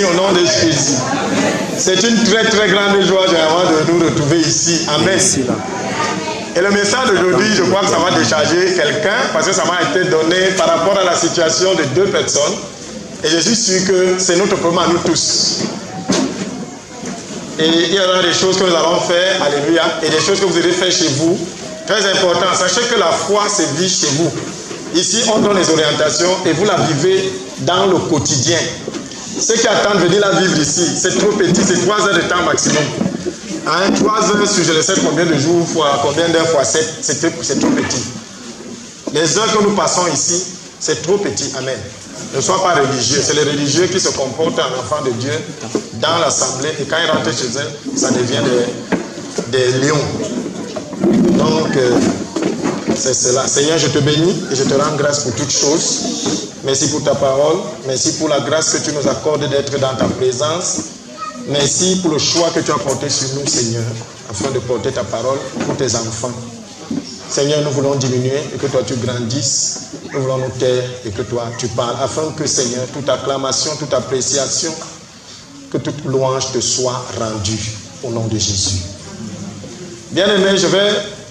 Au nom de Jésus. C'est une très très grande joie de nous retrouver ici. Amen. Et le message d'aujourd'hui, je crois que ça va décharger quelqu'un parce que ça m'a été donné par rapport à la situation de 2 personnes. Et je suis sûr que c'est notre problème à nous tous. Et il y aura des choses que nous allons faire, alléluia, et des choses que vous allez faire chez vous. Très important, sachez que la foi se vit chez vous. Ici, on donne les orientations et vous la vivez dans le quotidien. Ceux qui attendent de venir la vivre ici, c'est trop petit, c'est 3 heures de temps maximum. 3 heures sur je ne sais combien de jours, combien d'heures fois 7, c'est trop petit. Les heures que nous passons ici, c'est trop petit. Amen. Ne sois pas religieux. C'est les religieux qui se comportent en enfants de Dieu dans l'assemblée et quand ils rentrent chez eux, ça devient des lions. Donc, c'est cela. Seigneur, je te bénis et je te rends grâce pour toutes choses. Merci pour ta parole. Merci pour la grâce que tu nous accordes d'être dans ta présence. Merci pour le choix que tu as porté sur nous, Seigneur, afin de porter ta parole pour tes enfants. Seigneur, nous voulons diminuer et que toi tu grandisses. Nous voulons nous taire et que toi tu parles. Afin que, Seigneur, toute acclamation, toute appréciation, que toute louange te soit rendue au nom de Jésus. Bien-aimé,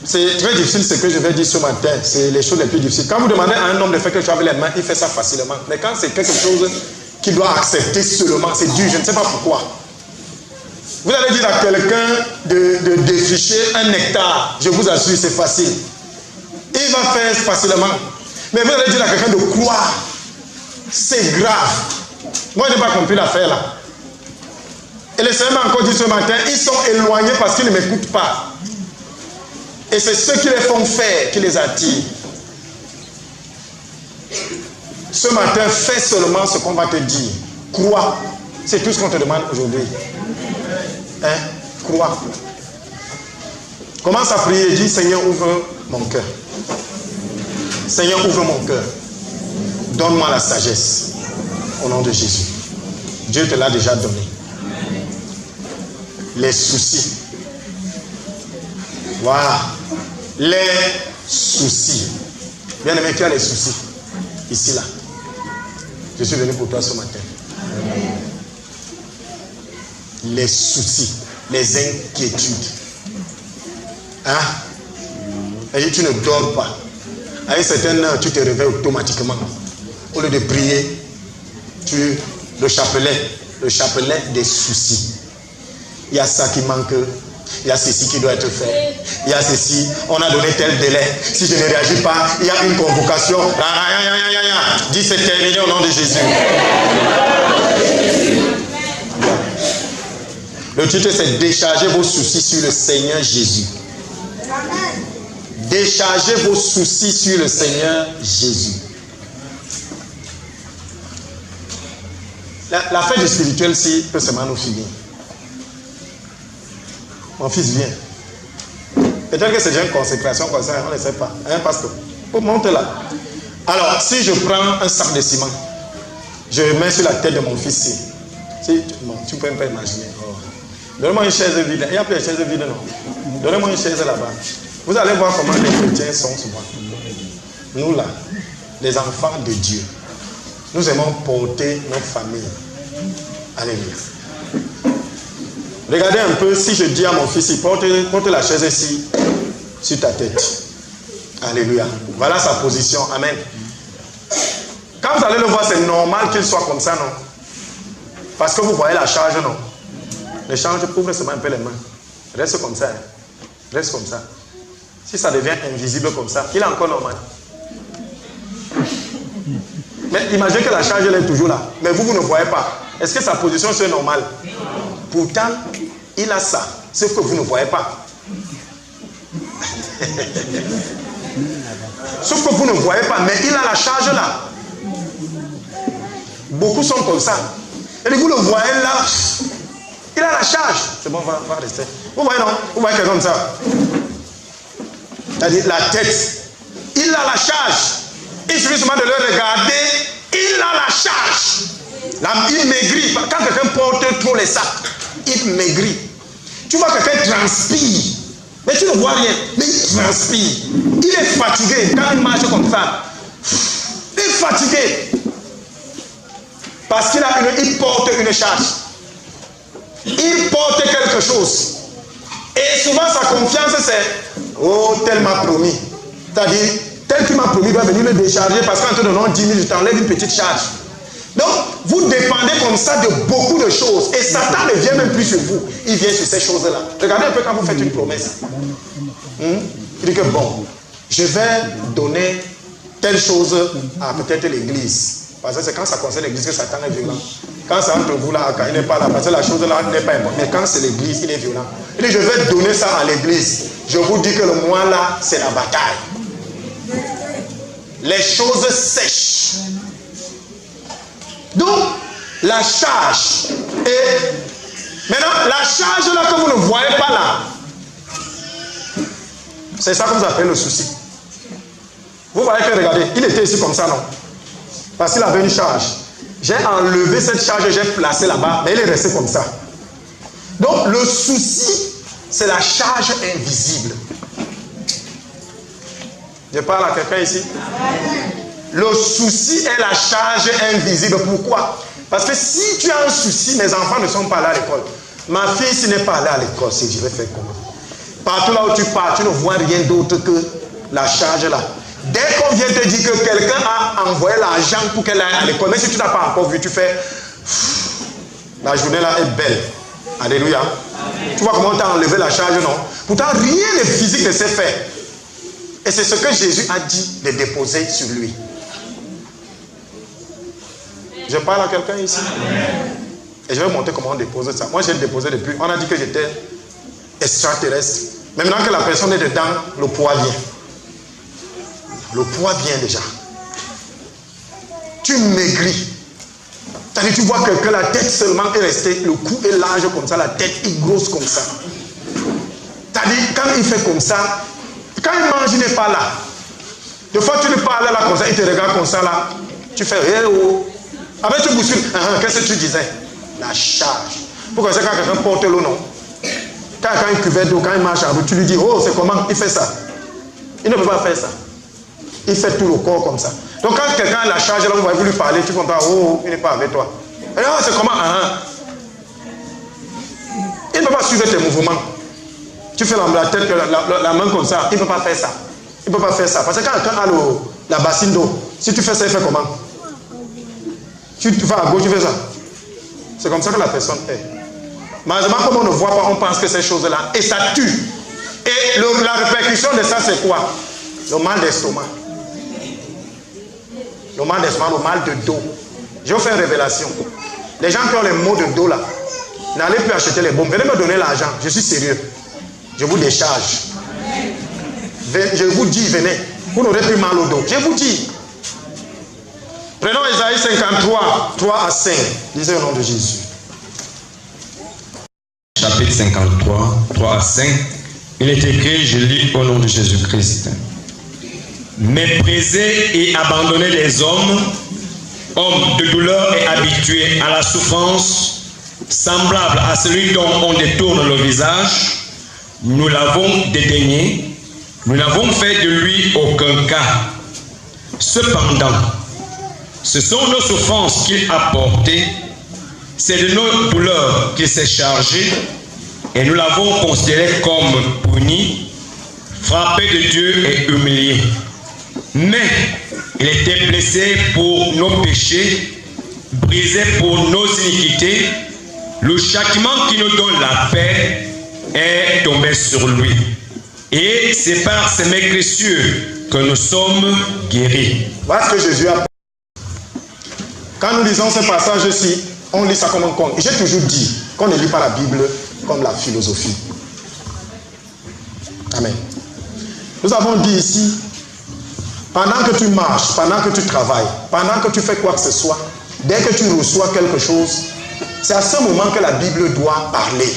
c'est très difficile ce que je vais dire ce matin. C'est les choses les plus difficiles. Quand vous demandez à un homme de faire quelque chose avec les mains, il fait ça facilement. Mais quand c'est quelque chose qu'il doit accepter seulement, c'est dur. Je ne sais pas pourquoi. Vous allez dire à quelqu'un de défricher un hectare. Je vous assure, c'est facile. Il va faire facilement. Mais vous allez dire à quelqu'un de croire. C'est grave. Moi, je n'ai pas compris l'affaire là. Et le Seigneur m'a encore dit ce matin, ils sont éloignés parce qu'ils ne m'écoutent pas. Et c'est ceux qui les font faire qui les attirent. Ce matin, fais seulement ce qu'on va te dire. Crois. C'est tout ce qu'on te demande aujourd'hui. Hein? Crois. Commence à prier et dis, Seigneur, ouvre mon cœur. Seigneur, ouvre mon cœur. Donne-moi la sagesse. Au nom de Jésus. Dieu te l'a déjà donné. Les soucis. Voilà. Les soucis. Bien aimé, tu as les soucis. Ici, là. Je suis venu pour toi ce matin. Les soucis. Les inquiétudes. Hein? Et tu ne dors pas. À une certaine heure, tu te réveilles automatiquement. Au lieu de prier, le chapelet des soucis. Il y a ça qui manque. Il y a ceci qui doit être fait. Il y a ceci. On a donné tel délai. Si je ne réagis pas, il y a une convocation. Dis c'est terminé au nom de Jésus. Le titre c'est déchargez vos soucis sur le Seigneur Jésus. Déchargez vos soucis sur le Seigneur Jésus. La fête du spirituel, si peut seulement nous finir. Mon fils vient. Peut-être que c'est déjà une consécration comme ça, on ne sait pas. Hein, pasteur? Oh, monte là. Alors, si je prends un sac de ciment, je le mets sur la tête de mon fils. Tu ne peux même pas imaginer. Oh. Donnez-moi une chaise vide. Il n'y a plus de chaise vide, non? Donnez-moi une chaise là-bas. Vous allez voir comment les chrétiens sont souvent. Nous là, les enfants de Dieu, nous aimons porter notre famille. Alléluia. Regardez un peu, si je dis à mon fils, porte la chaise ici, sur ta tête. Alléluia. Voilà sa position. Amen. Quand vous allez le voir, c'est normal qu'il soit comme ça, non? Parce que vous voyez la charge, non? La charge couvre seulement un peu les mains. Reste comme ça. Hein. Reste comme ça. Si ça devient invisible comme ça, il est encore normal. Mais imaginez que la charge elle est toujours là. Mais vous ne voyez pas. Est-ce que sa position c'est normale? Pourtant, il a ça. Sauf que vous ne voyez pas. Sauf que vous ne voyez pas. Mais il a la charge là. Beaucoup sont comme ça. Et vous le voyez là. Il a la charge. C'est bon, on va rester. Vous voyez non? Vous voyez quelqu'un comme ça. C'est-à-dire la tête. Il a la charge. Il suffit seulement de le regarder. Il a la charge. Il maigrit. Quand quelqu'un porte trop les sacs, il maigrit. Tu vois quelqu'un transpire. Mais tu ne vois rien. Mais il transpire. Il est fatigué quand il marche comme ça. Il est fatigué. Parce qu'il porte une charge. Il porte quelque chose. Et souvent sa confiance c'est, oh, tel m'a promis. C'est-à-dire, tel qui m'a promis doit venir le décharger parce qu'en te donnant 10 000, je t'enlève une petite charge. Donc, vous dépendez comme ça de beaucoup de choses. Et Satan ne vient même plus sur vous. Il vient sur ces choses-là. Regardez un peu quand vous faites une promesse. Il dit que bon, je vais donner telle chose à peut-être l'église. Parce que c'est quand ça concerne l'église que Satan est violent. Quand c'est entre vous là, quand il n'est pas là, parce que la chose là n'est pas importante. Mais quand c'est l'église, il est violent. Il dit, je vais donner ça à l'église. Je vous dis que le mois là, c'est la bataille. Les choses sèchent. Donc, la charge est... Maintenant, la charge là que vous ne voyez pas là, c'est ça que vous appelez le souci. Vous voyez que, regardez, il était ici comme ça, non? Parce qu'il avait une charge. J'ai enlevé cette charge et j'ai placé là-bas, mais il est resté comme ça. Donc, le souci, c'est la charge invisible. Je parle à quelqu'un ici? Le souci est la charge invisible. Pourquoi? Parce que si tu as un souci, mes enfants ne sont pas allés à l'école. Ma fille, s'il n'est pas allée à l'école, c'est je vais faire comment? Partout là où tu pars, tu ne vois rien d'autre que la charge là. Dès qu'on vient te dire que quelqu'un a envoyé l'argent pour qu'elle aille à l'école, même si tu n'as pas encore vu, tu fais... La journée là est belle. Alléluia. Amen. Tu vois comment tu as enlevé la charge, non? Pourtant, rien de physique ne s'est fait. Et c'est ce que Jésus a dit de déposer sur lui. Je parle à quelqu'un ici. Et je vais montrer comment on dépose ça. Moi, j'ai déposé depuis. On a dit que j'étais extraterrestre. Mais maintenant que la personne est dedans, le poids vient. Le poids vient déjà. Tu maigris. C'est-à-dire, tu vois quelqu'un, la tête seulement est restée, le cou est large comme ça, la tête est grosse comme ça. C'est-à-dire, quand il fait comme ça, quand il mange, il n'est pas là. Des fois, tu ne parles là comme ça, il te regarde comme ça là. Tu fais, eh oh. Après, tu bouscules. Qu'est-ce que tu disais? La charge. Pourquoi c'est quand quelqu'un porte l'eau, non? Quand une cuvette d'eau, quand il marche avec, tu lui dis, oh, c'est comment? Il fait ça. Il ne peut pas faire ça. Il fait tout le corps comme ça. Donc quand quelqu'un a la charge, là, vous lui parler, tu comprends, oh, il n'est pas avec toi. Et là, c'est comment? Il ne peut pas suivre tes mouvements. Tu fais la tête, la main comme ça, il ne peut pas faire ça. Il ne peut pas faire ça. Parce que quand quelqu'un a la bassine d'eau, si tu fais ça, il fait comment? Tu vas à gauche, tu fais ça. C'est comme ça que la personne est. Malheureusement, comme on ne voit pas, on pense que ces choses-là, et ça tue. Et la répercussion de ça, c'est quoi? Le mal d'estomac. Le mal d'estomac, le mal de dos. Je vais vous faire une révélation. Les gens qui ont les maux de dos là, n'allez plus acheter les bombes. Venez me donner l'argent. Je suis sérieux. Je vous décharge. Je vous dis, venez. Vous n'aurez plus mal au dos. Je vous dis. Prenons Ésaïe 53, 3 à 5. Lisez au nom de Jésus. Chapitre 53, 3 à 5. Il est écrit, je lis au nom de Jésus-Christ. Méprisés et abandonnés des hommes de douleur et habitués à la souffrance, semblable à celui dont on détourne le visage, nous l'avons dédaigné, nous n'avons fait de lui aucun cas. Cependant, ce sont nos souffrances qu'il a portées, c'est de nos douleurs qu'il s'est chargé, et nous l'avons considéré comme puni, frappé de Dieu et humilié. Mais il était blessé pour nos péchés, brisé pour nos iniquités. Le châtiment qui nous donne la paix est tombé sur lui. Et c'est par ses mécrissures que nous sommes guéris. Voilà ce que Jésus a. Quand nous lisons ce passage-ci, on lit ça comme un conte. J'ai toujours dit qu'on ne lit pas la Bible comme la philosophie. Amen. Nous avons dit ici, pendant que tu marches, pendant que tu travailles, pendant que tu fais quoi que ce soit, dès que tu reçois quelque chose, c'est à ce moment que la Bible doit parler.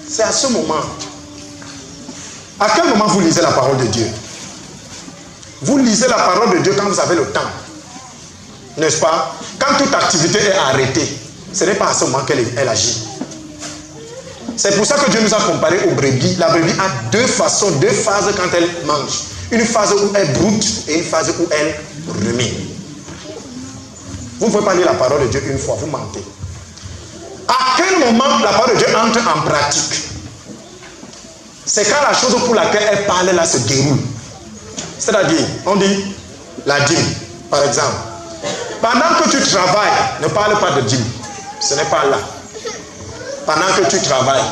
C'est à ce moment. À quel moment vous lisez la parole de Dieu? Vous lisez la parole de Dieu quand vous avez le temps. N'est-ce pas? Quand toute activité est arrêtée, ce n'est pas à ce moment qu'elle agit. C'est pour ça que Dieu nous a comparé aux brebis. La brebis a deux façons, deux phases quand elle mange. Une phase où elle broute et une phase où elle rumine. Vous ne pouvez pas lire la parole de Dieu une fois, vous mentez. À quel moment la parole de Dieu entre en pratique? C'est quand la chose pour laquelle elle parle là se déroule. C'est-à-dire, on dit la dîme, par exemple. Pendant que tu travailles, ne parle pas de dîme. Ce n'est pas là. Pendant que tu travailles,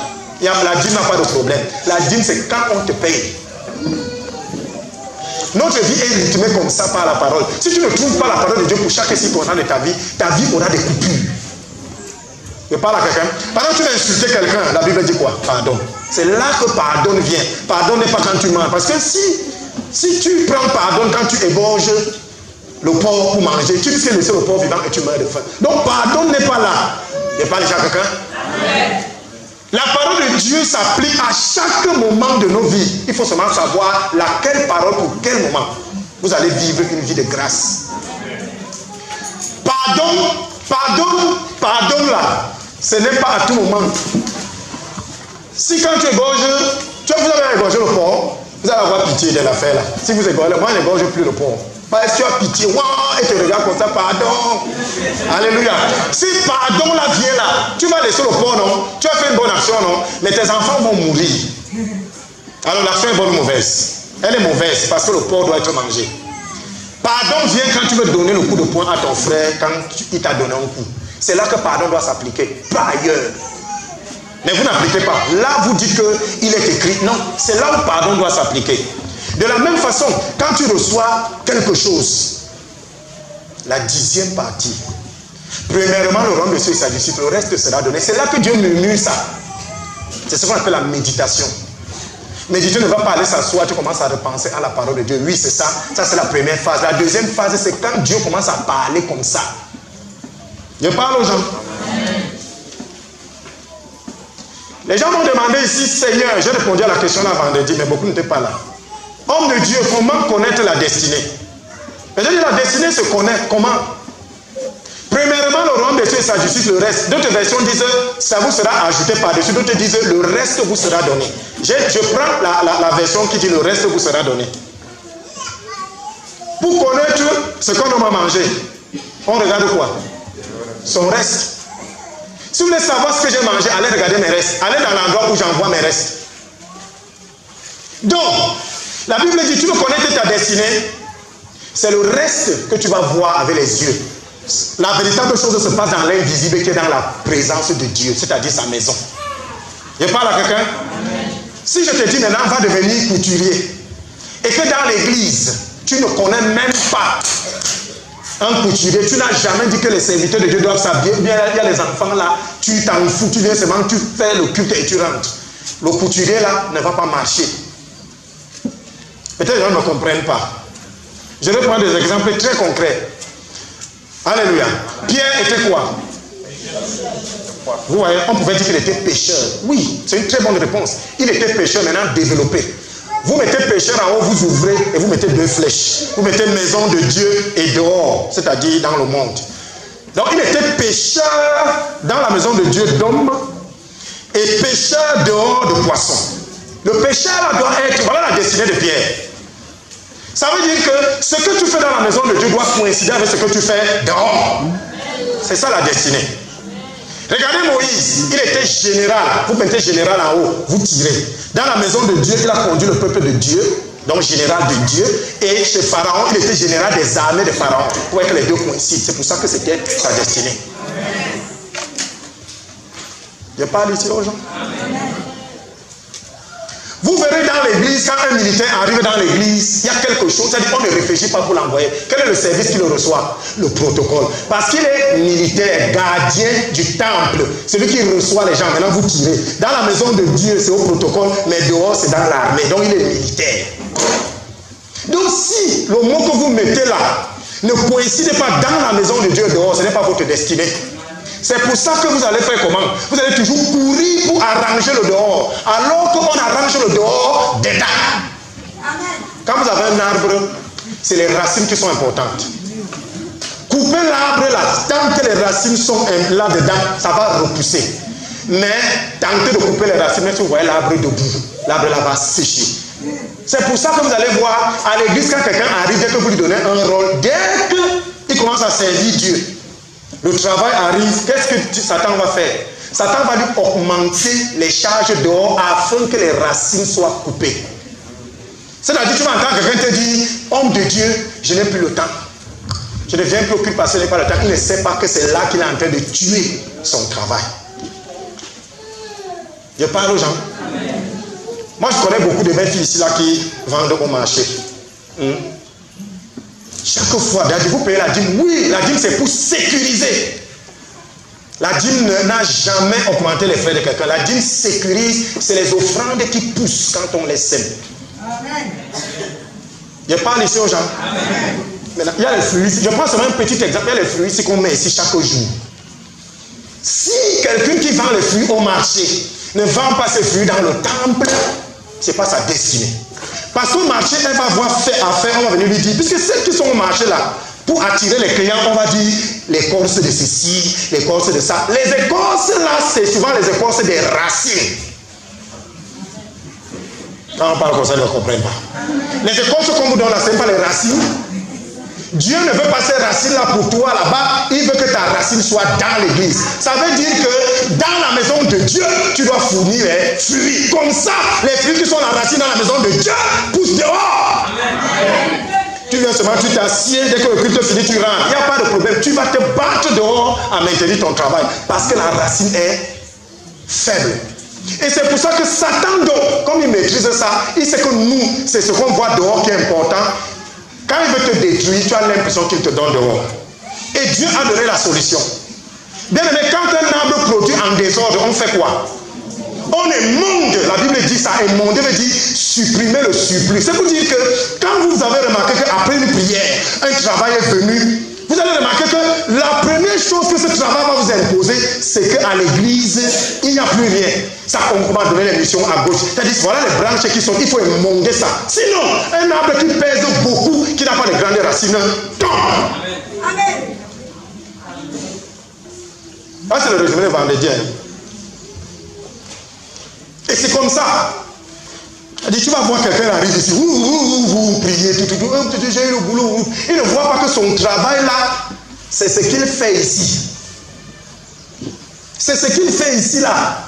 la dîme n'a pas de problème. La dîme, c'est quand on te paye. Notre vie est rythmée comme ça par la parole. Si tu ne trouves pas la parole de Dieu pour chaque circonstance de ta vie aura des coupures. Je parle à quelqu'un. Pendant que tu vas insulter quelqu'un, la Bible dit quoi? Pardon. C'est là que pardon vient. Pardon n'est pas quand tu mens. Parce que si tu prends pardon quand tu égorges le porc pour manger, tu risques de laisser le porc vivant et tu meurs de faim. Donc pardon n'est pas là. Je parle à quelqu'un. La parole de Dieu s'applique à chaque moment de nos vies. Il faut seulement savoir laquelle parole pour quel moment. Vous allez vivre une vie de grâce. Pardon là, ce n'est pas à tout moment. Si quand tu égorges, vous avez égorgé le porc, vous allez avoir pitié de l'affaire là. Si vous égorgez, moi je n'égorge plus le porc. Parce que tu as pitié, et tu regardes comme ça, pardon. Alléluia. Si pardon là vient là, tu vas laisser le porc, non? Tu as fait une bonne action, non? Mais tes enfants vont mourir. Alors l'action est bonne ou mauvaise? Elle est mauvaise parce que le porc doit être mangé. Pardon vient quand tu veux donner le coup de poing à ton frère quand il t'a donné un coup. C'est là que pardon doit s'appliquer, pas ailleurs. Mais vous n'appliquez pas. Là, vous dites qu'il est écrit. Non, c'est là où pardon doit s'appliquer. De la même façon, quand tu reçois quelque chose, la 10e partie, premièrement, le royaume de ceux et sa disciple, le reste sera donné. C'est là que Dieu murmure ça. C'est ce qu'on appelle la méditation. Méditer ne va pas aller s'asseoir, tu commences à repenser à la parole de Dieu. Oui, c'est ça. Ça, c'est la première phase. La deuxième phase, c'est quand Dieu commence à parler comme ça. Je parle aux gens. Les gens m'ont demandé ici, Seigneur, j'ai répondu à la question là vendredi, mais beaucoup n'étaient pas là. Homme de Dieu, comment connaître la destinée? Mais je dis, la destinée se connaît. Comment? Premièrement, le royaume de Dieu et sa justice, le reste. D'autres versions disent, ça vous sera ajouté par-dessus. D'autres disent, le reste vous sera donné. Je prends la version qui dit, le reste vous sera donné. Pour connaître ce qu'on a mangé, on regarde quoi? Son reste. Si vous voulez savoir ce que j'ai mangé, allez regarder mes restes. Allez dans l'endroit où j'envoie mes restes. Donc, la Bible dit, tu veux connaître ta destinée, c'est le reste que tu vas voir avec les yeux. La véritable chose se passe dans l'invisible qui est dans la présence de Dieu, c'est-à-dire sa maison. Je parle à quelqu'un. Si je te dis maintenant, va devenir couturier, et que dans l'église, tu ne connais même pas un couturier, tu n'as jamais dit que les serviteurs de Dieu doivent s'habiller, bien il y a les enfants là, tu t'en fous, tu viens seulement, tu fais le culte et tu rentres. Le couturier là ne va pas marcher. Peut-être les gens ne comprennent pas. Je vais prendre des exemples très concrets. Alléluia. Pierre était quoi? Vous voyez, on pouvait dire qu'il était pécheur. Oui, c'est une très bonne réponse. Il était pécheur, maintenant développé. Vous mettez pécheur en haut, vous ouvrez et vous mettez 2 flèches. Vous mettez maison de Dieu et dehors, c'est-à-dire dans le monde. Donc il était pécheur dans la maison de Dieu d'homme et pécheur dehors de poissons. Le pécheur là doit être, voilà la destinée de Pierre. Ça veut dire que ce que tu fais dans la maison de Dieu doit coïncider avec ce que tu fais dehors. C'est ça la destinée. Regardez Moïse, il était général. Vous mettez général en haut, vous tirez. Dans la maison de Dieu, il a conduit le peuple de Dieu, donc général de Dieu. Et chez Pharaon, il était général des armées de Pharaon. Vous voyez que les deux coïncident. C'est pour ça que c'était sa destinée. Je parle ici aux gens. Vous verrez dans l'église, quand un militaire arrive dans l'église, il y a quelque chose, c'est-à-dire qu'on ne réfléchit pas pour l'envoyer. Quel est le service qu'il reçoit? Le protocole. Parce qu'il est militaire, gardien du temple. Celui qui reçoit les gens. Maintenant, vous tirez. Dans la maison de Dieu, c'est au protocole, mais dehors, c'est dans l'armée. Donc, il est militaire. Donc, si le mot que vous mettez là ne coïncide pas dans la maison de Dieu dehors, ce n'est pas votre destinée. C'est pour ça que vous allez faire comment? Vous allez toujours courir pour arranger le dehors. Alors qu'on arrange le dehors dedans. Quand vous avez un arbre, c'est les racines qui sont importantes. Coupez l'arbre là, tant que les racines sont là-dedans, ça va repousser. Mais tentez de couper les racines, même si vous voyez l'arbre debout, l'arbre là va sécher. C'est pour ça que vous allez voir à l'église, quand quelqu'un arrive, dès que vous lui donnez un rôle, dès qu'il commence à servir Dieu, Le travail arrive, qu'est-ce que Satan va faire? Satan va lui augmenter les charges dehors afin que les racines soient coupées. C'est-à-dire, tu vas entendre quelqu'un te dire, homme de Dieu, je n'ai plus le temps. Je ne viens plus occupé parce que je n'ai pas le temps. Il ne sait pas que c'est là qu'il est en train de tuer son travail. Je parle aux gens. Amen. Moi, je connais beaucoup de belles filles ici là qui vendent au marché. Chaque fois, vous payez la dîme. Oui, la dîme c'est pour sécuriser. La dîme n'a jamais augmenté les frais de quelqu'un. La dîme sécurise, c'est les offrandes qui poussent quand on les sème. Amen. Je parle ici aux gens. Amen. Maintenant, il y a les fruits. Je prends seulement un petit exemple. Il y a les fruits ici qu'on met ici chaque jour. Si quelqu'un qui vend les fruits au marché ne vend pas ses fruits dans le temple, ce n'est pas sa destinée. Parce qu'au marché, elle va voir affaire, on va venir lui dire, puisque ceux qui sont au marché là, pour attirer les clients, on va dire l'écorce de ceci, l'écorce de ça. Les écorces là, c'est souvent les écorces des racines. Quand on parle comme ça, ils ne comprennent pas. Les écorces qu'on vous donne là, ce n'est pas les racines. Dieu ne veut pas ces racines-là pour toi là-bas, il veut que ta racine soit dans l'église. Ça veut dire que dans la maison de Dieu, tu dois fournir les fruits. Comme ça, les fruits qui sont la racine dans la maison de Dieu poussent dehors. Amen. Tu viens seulement, tu t'assieds, dès que le culte finit, tu rentres. Il n'y a pas de problème. Tu vas te battre dehors à maintenir ton travail parce que la racine est faible. Et c'est pour ça que Satan, donc, comme il maîtrise ça, il sait que nous, c'est ce qu'on voit dehors qui est important. Quand il veut te détruire, tu as l'impression qu'il te donne dehors. Et Dieu a donné la solution. Bien aimé, quand un arbre produit en désordre, on fait quoi? On émonde. La Bible dit ça. Émonder veut dire supprimer le surplus. C'est pour dire que quand vous avez remarqué qu'après une prière, un travail est venu, vous allez remarquer que la première chose que ce travail va vous imposer, c'est qu'à l'église, il n'y a plus rien. Ça, on va donner les missions à gauche. C'est-à-dire, voilà les branches qui sont, il faut émonder ça. Sinon, un arbre qui pèse beaucoup, qui n'a pas de grandes racines, tombe. Amen. Ça, c'est le résumé de vendredi. Et c'est comme ça. Dit, tu vas voir quelqu'un arrive ici, vous priez, j'ai eu le boulot. Il ne voit pas que son travail là, c'est ce qu'il fait ici. C'est ce qu'il fait ici là.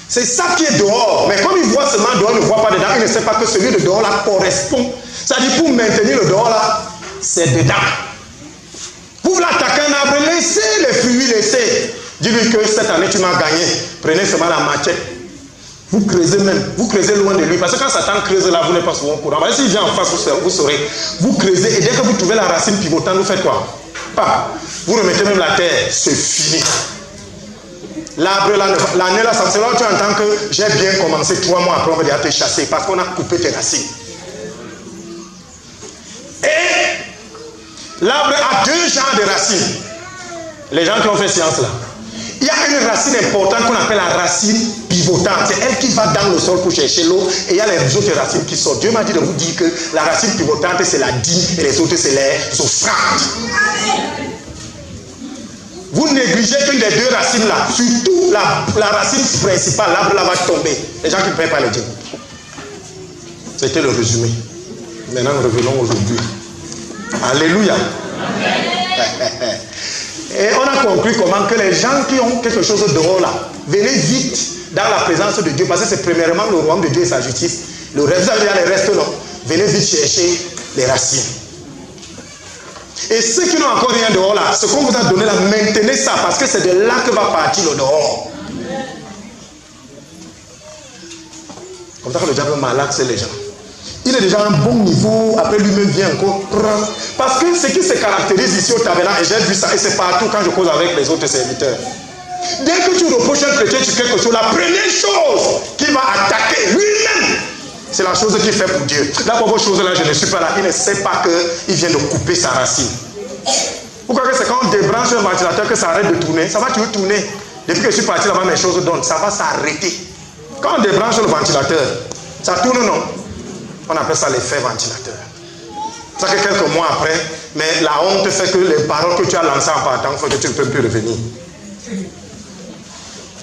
C'est ça qui est dehors. Mais comme il voit seulement dehors, il ne voit pas dedans, il ne sait pas que celui de dehors là correspond. C'est-à-dire pour maintenir le dehors là, c'est dedans. Vous voulez attaquer un arbre, laissez les fruits, laissez. Dis-lui que cette année tu m'as gagné. Prenez seulement la machette. Vous creusez même, vous creusez loin de lui. Parce que quand Satan creuse là, vous n'êtes pas souvent au courant. S'il vient en face, vous saurez. Vous creusez et dès que vous trouvez la racine pivotante, vous faites quoi? Pas. Vous remettez même la terre, c'est fini. L'arbre là, l'année là, c'est là où tu entends que j'ai bien commencé 3 mois après, on va déjà te chasser parce qu'on a coupé tes racines. Et l'arbre a 2 genres de racines. Les gens qui ont fait science là. Il y a une racine importante qu'on appelle la racine pivotante. C'est elle qui va dans le sol pour chercher l'eau. Et il y a les autres racines qui sortent. Dieu m'a dit de vous dire que la racine pivotante, c'est la dîme et les autres, c'est les offrandes. Vous négligez une des 2 racines là. Surtout la racine principale, l'arbre là va tomber. Les gens qui ne paient pas le Dieu. C'était le résumé. Maintenant, nous revenons aujourd'hui. Alléluia. Amen. Et on a compris comment que les gens qui ont quelque chose dehors là, venez vite dans la présence de Dieu, parce que c'est premièrement le royaume de Dieu et sa justice. Le reste, vous avez les restes, non. Venez vite chercher les racines. Et ceux qui n'ont encore rien dehors là, ce qu'on vous a donné là, maintenez ça, parce que c'est de là que va partir le dehors. Comme ça que le diable malaxe les gens. Il est déjà à un bon niveau, après lui-même vient encore prendre. Parce que ce qui se caractérise ici au tabernacle, et j'ai vu ça, et c'est partout quand je cause avec les autres serviteurs. Dès que tu reproches un chrétien sur quelque chose, la première chose qu'il va attaquer lui-même, c'est la chose qu'il fait pour Dieu. La première chose là, je ne suis pas là, il ne sait pas qu'il vient de couper sa racine. Pourquoi que c'est quand on débranche un ventilateur que ça arrête de tourner, ça va toujours tourner. Depuis que je suis parti là-bas, mes choses donnent, ça va s'arrêter. Quand on débranche le ventilateur, ça tourne non. On appelle ça l'effet ventilateur. Ça que quelques mois après, mais la honte fait que les paroles que tu as lancées en partant font que tu ne peux plus revenir.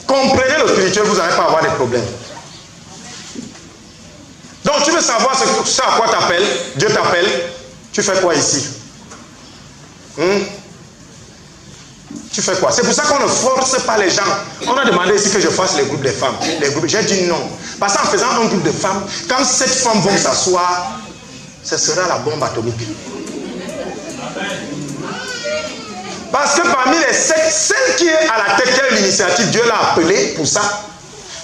Comprenez le spirituel, vous n'allez pas avoir des problèmes. Donc tu veux savoir ce à quoi t'appelles, Dieu t'appelle, tu fais quoi ici? Tu fais quoi? C'est pour ça qu'on ne force pas les gens. On a demandé ici que je fasse les groupes des femmes. J'ai dit non. Parce qu'en faisant un groupe de femmes, quand 7 femmes vont s'asseoir, ce sera la bombe atomique. Parce que parmi les 7, celle qui est à la tête de l'initiative, Dieu l'a appelée pour ça.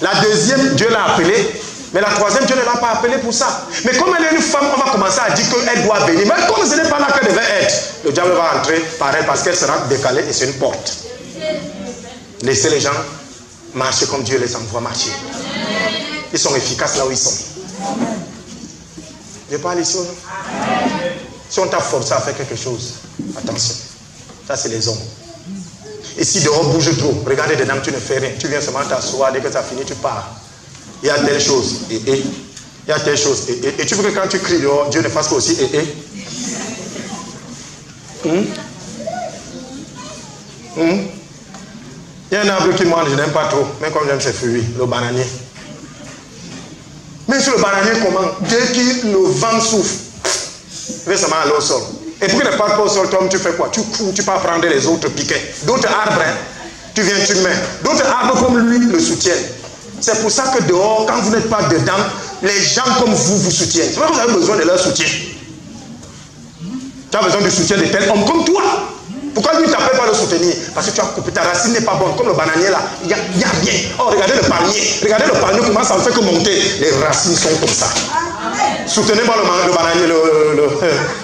La deuxième, Dieu l'a appelée. Mais la troisième, Dieu ne l'a pas appelée pour ça. Mais comme elle est une femme, on va commencer à dire qu'elle doit venir. Mais comme ce n'est pas là qu'elle devait être, le diable va entrer par elle parce qu'elle sera décalée et c'est une porte. Laissez les gens marcher comme Dieu les envoie marcher. Ils sont efficaces là où ils sont. Je parle ici aux gens. Si on t'a forcé à faire quelque chose, attention. Ça, c'est les hommes. Et si dehors bouge trop, regardez dedans, tu ne fais rien. Tu viens seulement t'asseoir, dès que ça finit, tu pars. Il y a telle chose, il y a telle chose, et tu veux que quand tu cries dehors, Dieu ne fasse pas aussi, Il y a un arbre qui mange, je n'aime pas trop, mais comme j'aime ses fruits, le bananier. Mais sur le bananier, comment? Dès que le vent souffle, il va seulement aller au sol. Et pour qu'il ne parte pas au sol, Tom, tu fais quoi? Tu cours, tu pars prendre les autres piquets. D'autres arbres, hein, tu viens, tu mets. D'autres arbres comme lui le soutiennent. C'est pour ça que dehors, quand vous n'êtes pas dedans, les gens comme vous soutiennent. C'est vrai que vous avez besoin de leur soutien. Tu as besoin du soutien de tel homme comme toi. Pourquoi lui ne t'appelle pas le soutenir? Parce que tu as coupé, ta racine n'est pas bonne. Comme le bananier là, il n'y a rien. Oh, regardez le palmier. Regardez le palmier, comment ça ne fait que monter. Les racines sont comme ça. Soutenez-moi le bananier,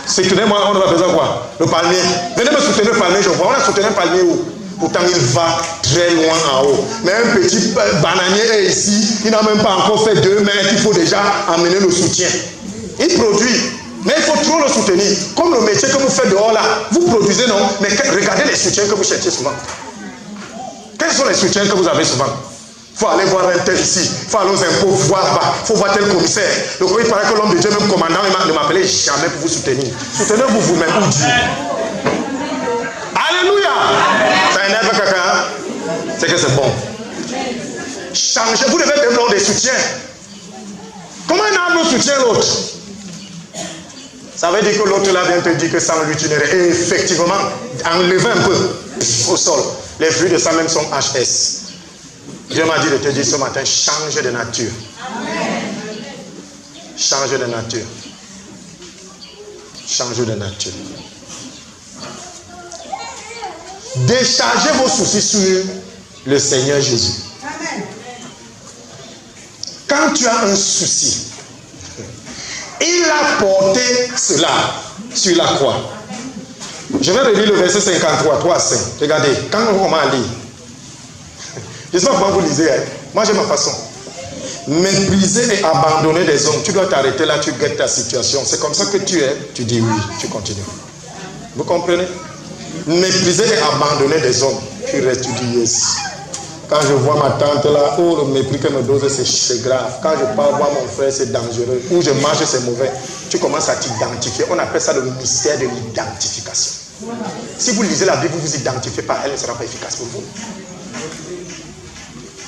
soutenez-moi, on a besoin de quoi? Le palmier. Venez me soutenir le palmier, je vois. On a soutenu le palmier où? Pourtant, il va très loin en haut. Mais un petit bananier est ici. Il n'a même pas encore fait 2 mètres. Il faut déjà amener le soutien. Il produit. Mais il faut trop le soutenir. Comme le métier que vous faites dehors là, vous produisez, non? Mais regardez les soutiens que vous cherchez souvent. Quels sont les soutiens que vous avez souvent? Il faut aller voir un tel ici. Il faut aller aux impôts, voir là-bas. Il faut voir tel commissaire. Donc il paraît que l'homme de Dieu, même commandant, ne m'appelait jamais pour vous soutenir. Soutenez-vous vous-même ou Dieu. Alléluia. Ça énerve quelqu'un. C'est que c'est bon. Changez. Vous devez développer des soutiens. Comment un arbre soutient l'autre? Ça veut dire que l'autre là vient te dire que sans lui tu n'es rien. Et effectivement, enlevez un peu au sol. Les fruits de ça même sont HS. Dieu m'a dit de te dire ce matin, change de nature. Change de nature. Change de nature. Déchargez vos soucis sur le Seigneur Jésus. Quand tu as un souci, il a porté cela sur la croix. Je vais relire le verset 53, 3 à 5. Regardez, quand on commence à lire, je ne sais pas comment vous lisez, hein. Moi j'ai ma façon. Mépriser et abandonner des hommes. Tu dois t'arrêter là, tu guettes ta situation. C'est comme ça que tu es, tu dis oui, tu continues. Vous comprenez? Mépriser et abandonner des hommes. Tu restes, tu dis yes. Quand je vois ma tante là, oh le mépris qu'elle me dose, c'est grave. Quand je pars voir mon frère, c'est dangereux. Où je marche, c'est mauvais. Tu commences à t'identifier. On appelle ça le mystère de l'identification. Si vous lisez la Bible, vous vous identifiez pas, elle ne sera pas efficace pour vous.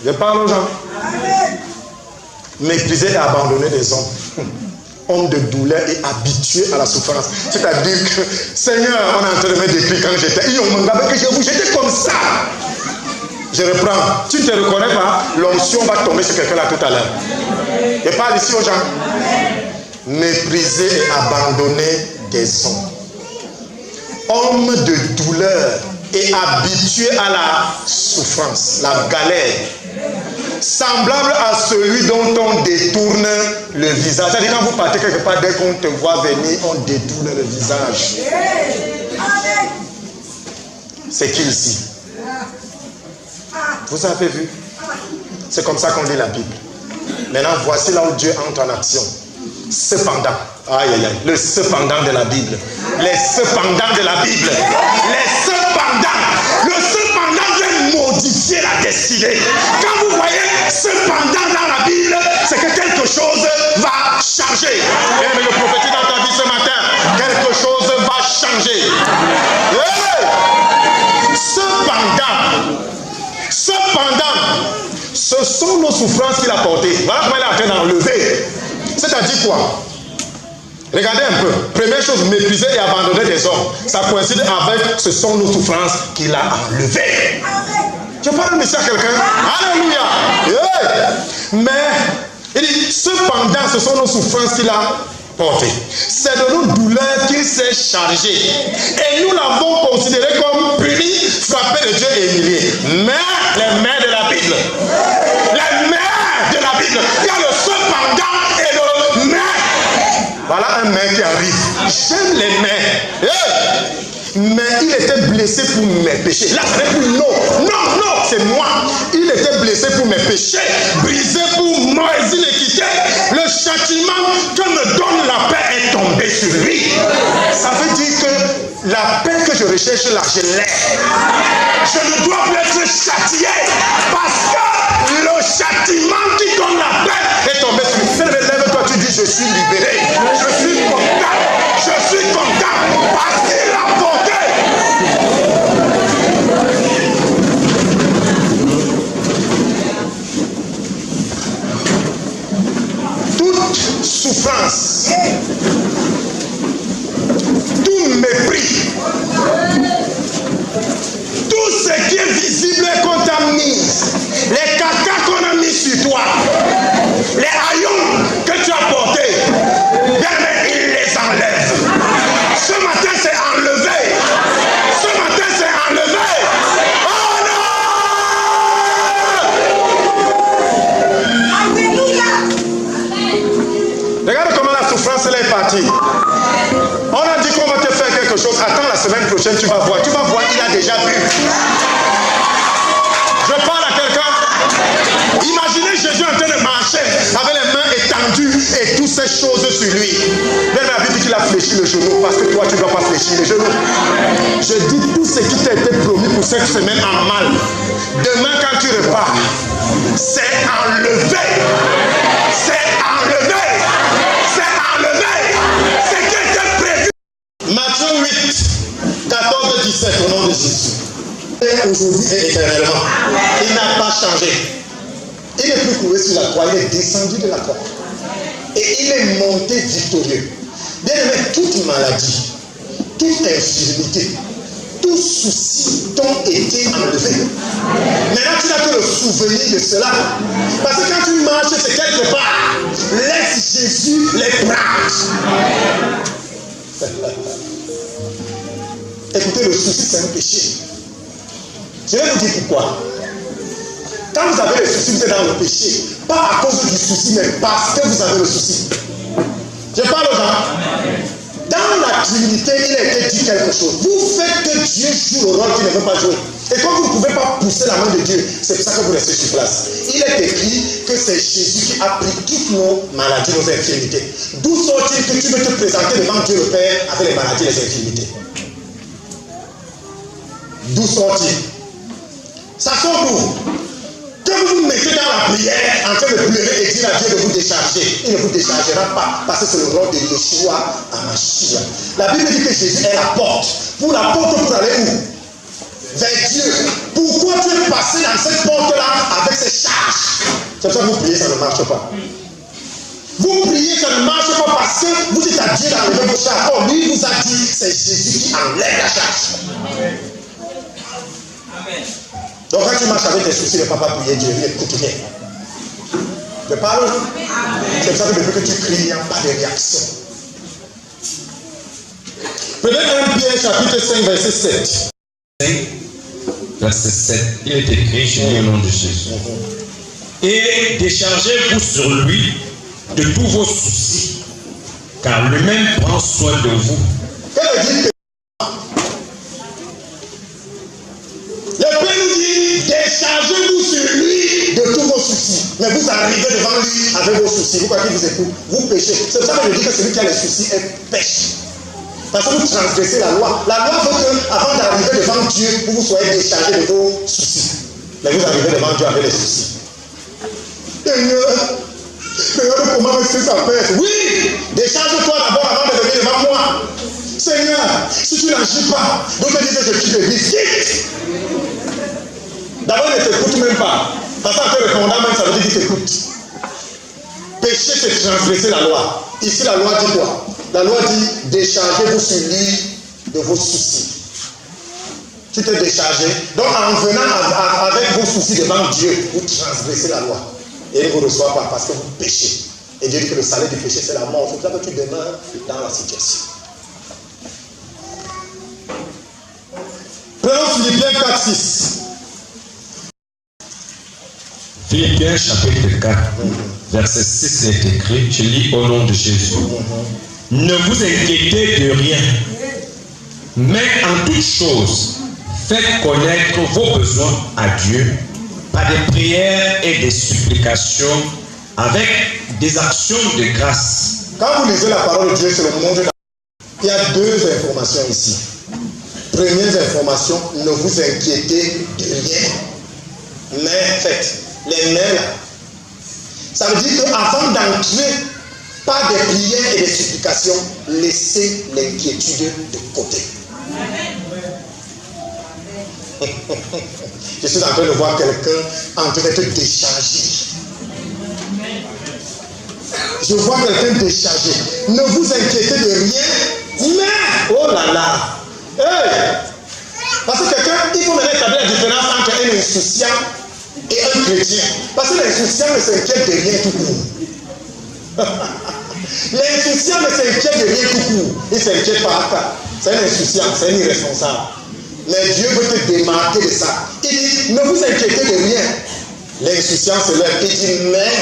Je parle aux gens. Mépriser et abandonner des hommes. Homme de douleur et habitué à la souffrance. C'est-à-dire que, Seigneur, on est en train de me décrire quand j'étais. J'étais comme ça. Je reprends. Tu ne te reconnais pas, l'onction va tomber sur quelqu'un là tout à l'heure. Je parle ici aux gens. Mépriser et abandonner des hommes. Homme de douleur et habitué à la souffrance, la galère. Semblable à celui dont on détourne le visage. C'est-à-dire quand vous partez quelque part, dès qu'on te voit venir, on détourne le visage. C'est qui ici? Vous avez vu? C'est comme ça qu'on lit la Bible. Maintenant, voici là où Dieu entre en action. Cependant, aïe aïe aïe, le cependant de la Bible. Les cependant de la Bible. Les cependant. Le cependant vient modifier la destinée. Quand vous voyez cependant dans la Bible, c'est que quelque chose va changer. Et mais je prophétise dans ta vie ce matin, quelque chose va changer. Cependant, ce sont nos souffrances qu'il a portées. Voilà comment il est en train d'enlever. C'est-à-dire quoi? Regardez un peu. Première chose, mépriser et abandonner des hommes. Ça coïncide avec ce sont nos souffrances qu'il a enlevées. Tu parles de monsieur à quelqu'un? Alléluia. Yeah. Mais, il dit, cependant, ce sont nos souffrances qu'il a portées. C'est de nos douleurs qu'il s'est chargé. Et nous l'avons considéré comme puni, frappé de Dieu et humilié. Mais, les mains de la Bible. Les mains de la Bible. Il y a le cependant et le mais. Voilà un mais qui arrive. J'aime les mains. Hey. Mais il était blessé pour mes péchés. Là, c'est plus non, c'est moi. Il était blessé pour mes péchés, brisé pour mes iniquités. Le châtiment que me donne la paix est tombé sur lui. Ça veut dire que la paix que je recherche là, je l'ai. Je ne dois plus être châtié parce que le châtiment qui donne la paix est tombé sur lui. Lève-toi, tu dis je suis libéré. Je suis content. Je suis content parce qu'il a porté. Toute souffrance, tout mépris, tout ce qui est visible qu'on t'a mis, les caca qu'on a mis sur toi, les haillons que tu as portés, bien, il les enlève. Ce matin, c'est enlevé. Ce matin, c'est enlevé. Oh non! Regarde comment la souffrance elle est partie. On a dit qu'on va te faire quelque chose. Attends la semaine prochaine, tu vas voir. Tu vas voir, il a déjà vu. Je parle à quelqu'un. Imaginez Jésus en train de marcher avec les mains étendues et toutes ces choses sur lui. Même la Bible dit qu'il a fléchi le genou parce que toi tu ne dois pas fléchir le genou. Je dis tout ce qui t'a été promis pour cette semaine en mal. Demain quand tu repars, c'est enlevé. C'est enlevé. C'est enlevé. C'est qui était prévu. Matthieu 8, 14 et 17 au nom de Jésus. Et aujourd'hui et éternellement. Il n'a pas changé. Il n'est plus couru sur la croix, il est descendu de la croix. Et il est monté victorieux. Bien aimé, toute maladie, toute infirmité, tout souci t'ont été enlevés. Maintenant, tu n'as que le souvenir de cela. Parce que quand tu marches, c'est quelque part. Laisse Jésus les prendre. Écoutez, le souci, c'est un péché. Je vais vous dire pourquoi. Quand vous avez le souci, vous êtes dans le péché. Pas à cause du souci, mais parce que vous avez le souci. Je parle aux gens. Dans la Trinité, il a été dit quelque chose. Vous faites que Dieu joue le rôle qu'il ne veut pas jouer. Et comme vous ne pouvez pas pousser la main de Dieu, c'est pour ça que vous restez sur place. Il est écrit que c'est Jésus qui a pris toutes nos maladies, nos infirmités. D'où sort-il que tu veux te présenter devant Dieu le Père avec les maladies et les infirmités? D'où sort-il? Ça sort d'où? Que vous vous mettez dans la prière en train de pleurer et dire à Dieu de vous décharger. Il ne vous déchargera pas parce que c'est le rôle de Yeshua à Mashiach. La Bible dit que Jésus est la porte. Pour la porte, pour aller où? Vers Dieu. Pourquoi tu es passé dans cette porte-là avec ses charges? C'est pour ça que vous priez, ça ne marche pas. Vous priez, ça ne marche pas parce que vous dites à Dieu d'enlever vos charges. Oh, lui vous a dit, c'est Jésus qui enlève la charge. Amen. Donc quand tu marches avec tes soucis, ne pas prier Dieu, il n'écoute rien. Je parle. C'est pour ça que depuis que tu cries, il n'y a pas de réaction. Prenez 1 Pierre chapitre 5, verset 7. Verset 7. Il est écrit chez le nom de Jésus. Et déchargez-vous sur lui de tous vos soucis, car lui-même prend soin de vous. Quel est dit? Déchargez-vous sur lui de tous vos soucis. Mais vous arrivez devant lui avec vos soucis. Vous croyez qu'il vous écoute? Vous péchez. C'est pour ça que je dis que celui qui a les soucis pêche. Parce que vous transgressez la loi. La loi veut qu'avant d'arriver devant Dieu, vous soyez déchargé de vos soucis. Mais vous arrivez devant Dieu avec les soucis. Seigneur, regarde comment c'est sa pèse. Oui, décharge-toi d'abord avant de venir devant moi. Seigneur, si tu n'agis pas, d'autres disent que je quitte l'église. Quitte! D'abord, il ne t'écoute même pas. Parce qu'en te répondant même, ça veut dire qu'il t'écoute. Péché, c'est transgresser la loi. Ici, la loi dit quoi? La loi dit, déchargez-vous sur lui de vos soucis. Tu t'es déchargé. Donc en venant avec vos soucis devant Dieu, vous transgressez la loi. Et il ne vous reçoit pas parce que vous péchez. Et Dieu dit que le salaire du péché, c'est la mort. C'est pour ça que tu demeures dans la situation. Prenons Philippiens 4, 6. Philippiens chapitre 4, verset 6 est écrit, je lis au nom de Jésus. Ne vous inquiétez de rien, mais en toute chose, faites connaître vos besoins à Dieu par des prières et des supplications avec des actions de grâce. Quand vous lisez la parole de Dieu sur le monde, il y a deux informations ici. Première information, ne vous inquiétez de rien. Mais faites, les mais là, ça veut dire qu'avant d'entrer par des prières et des supplications, laissez l'inquiétude de côté. Je suis en train de voir quelqu'un en train d'être déchargé. Je vois quelqu'un déchargé. Ne vous inquiétez de rien, mais, oh là là, hey! Parce que quelqu'un, il faut maintenant établir la différence entre un insouciant et un chrétien. Parce que l'insouciant ne s'inquiète de rien tout court. L'insouciant ne s'inquiète de rien tout court. Il ne s'inquiète pas. C'est un insouciant, c'est un irresponsable. Mais Dieu veut te démarquer de ça. Il dit, ne vous inquiétez de rien. L'insouciance se lève. Il dit, mais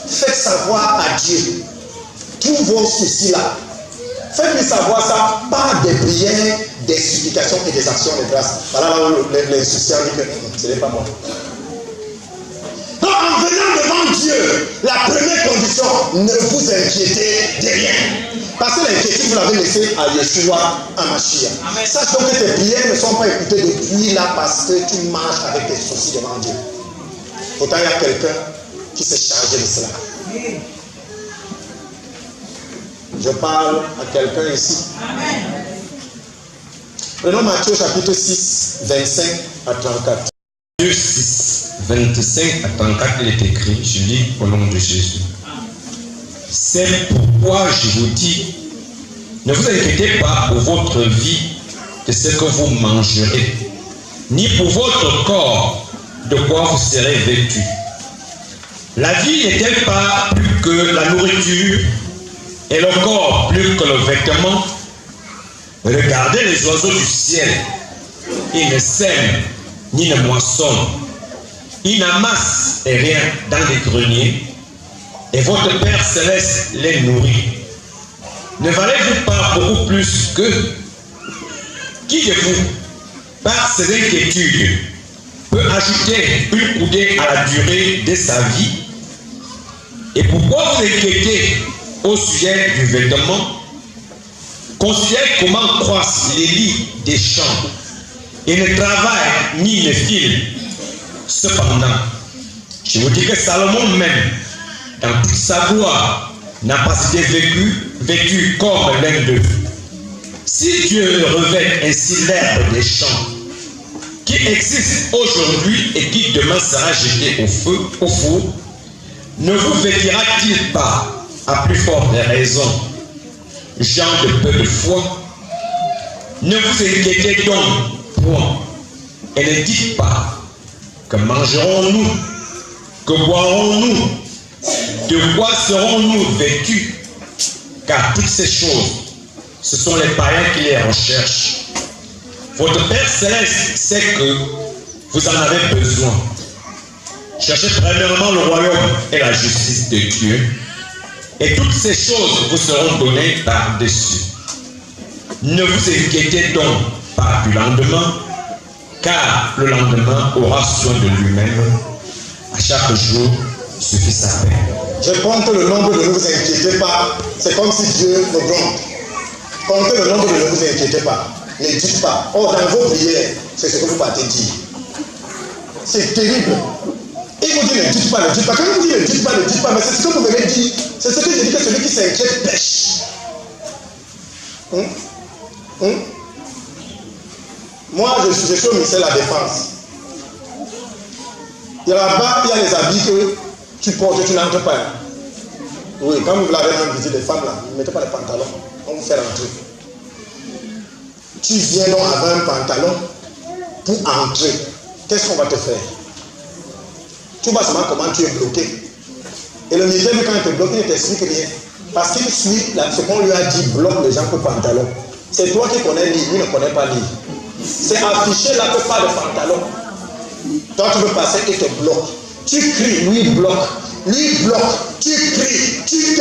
faites savoir à Dieu tous vos soucis là. Faites-lui savoir ça par des prières, des supplications et des actions de grâce. Voilà là où l'insouciant dit que ce n'est pas moi. Donc en venant devant Dieu, la première condition, ne vous inquiétez de rien. Parce que l'inquiétude, vous l'avez laissée à Yeshua, à Mashiach. Sache donc que tes prières ne sont pas écoutées depuis là parce que tu marches avec tes soucis devant Dieu. Pourtant, il y a quelqu'un qui s'est chargé de cela. Je parle à quelqu'un ici. Prenons Matthieu chapitre 6, 25 à 34. Matthieu 6, 25 à 34, il est écrit, je lis au nom de Jésus. C'est pourquoi je vous dis, ne vous inquiétez pas pour votre vie de ce que vous mangerez, ni pour votre corps de quoi vous serez vêtus. La vie n'est-elle pas plus que la nourriture et le corps plus que le vêtement? Regardez les oiseaux du ciel. Ils ne sèment ni ne moissonnent. Ils n'amassent rien dans les greniers. Et votre Père Céleste les nourrit. Ne valez-vous pas beaucoup plus que qui de vous, par ses inquiétudes, peut ajouter une coudée à la durée de sa vie? Et pourquoi vous inquiétez au sujet du vêtement? Considérez comment croissent les lits des champs et ne travaillent ni ne filent. Cependant, je vous dis que Salomon même, dans toute sa gloire, n'a pas été vêtu comme l'un d'eux. Si Dieu revêt ainsi l'herbe des champs, qui existe aujourd'hui et qui demain sera jeté au four, ne vous vêtira-t-il pas à plus forte raison, gens de peu de foi? Ne vous inquiétez donc point, et ne dites pas que mangerons-nous, que boirons-nous, de quoi serons-nous vêtus? Car toutes ces choses, ce sont les païens qui les recherchent. Votre Père Céleste sait que vous en avez besoin. Cherchez premièrement le royaume et la justice de Dieu, et toutes ces choses vous seront données par-dessus. Ne vous inquiétez donc pas du lendemain, car le lendemain aura soin de lui-même. À chaque jour suffit sa peine. Je compte le nombre de ne vous inquiétez pas. C'est comme si Dieu me gronde. Comptez le nombre de ne vous inquiétez pas. Ne dites pas. Oh, dans vos prières, c'est ce que vous partez dire. C'est terrible. Il vous dit ne dites pas, ne dites pas. Quand il vous dit ne dites pas, mais c'est ce que vous venez dire. C'est ce que je dis que celui qui s'inquiète pêche. Moi, je suis au ministère de la Défense. Et là-bas, il y a les habits que tu portes et tu n'entres pas. Oui, quand vous l'avez même visité des femmes là, ne mettez pas les pantalons. faire entrer. Tu viens donc avec un pantalon pour entrer. Qu'est-ce qu'on va te faire? Tu vois seulement comment tu es bloqué. Et le militaire, quand il te bloque, il ne t'explique rien. Parce qu'il suit ce qu'on lui a dit, bloque les gens pour pantalon. C'est toi qui connais lire, lui ne connaît pas lire. C'est affiché là que pas de pantalon. Toi tu veux passer et te bloque. Tu cries, lui bloque. Lui bloque. Tu cries, tu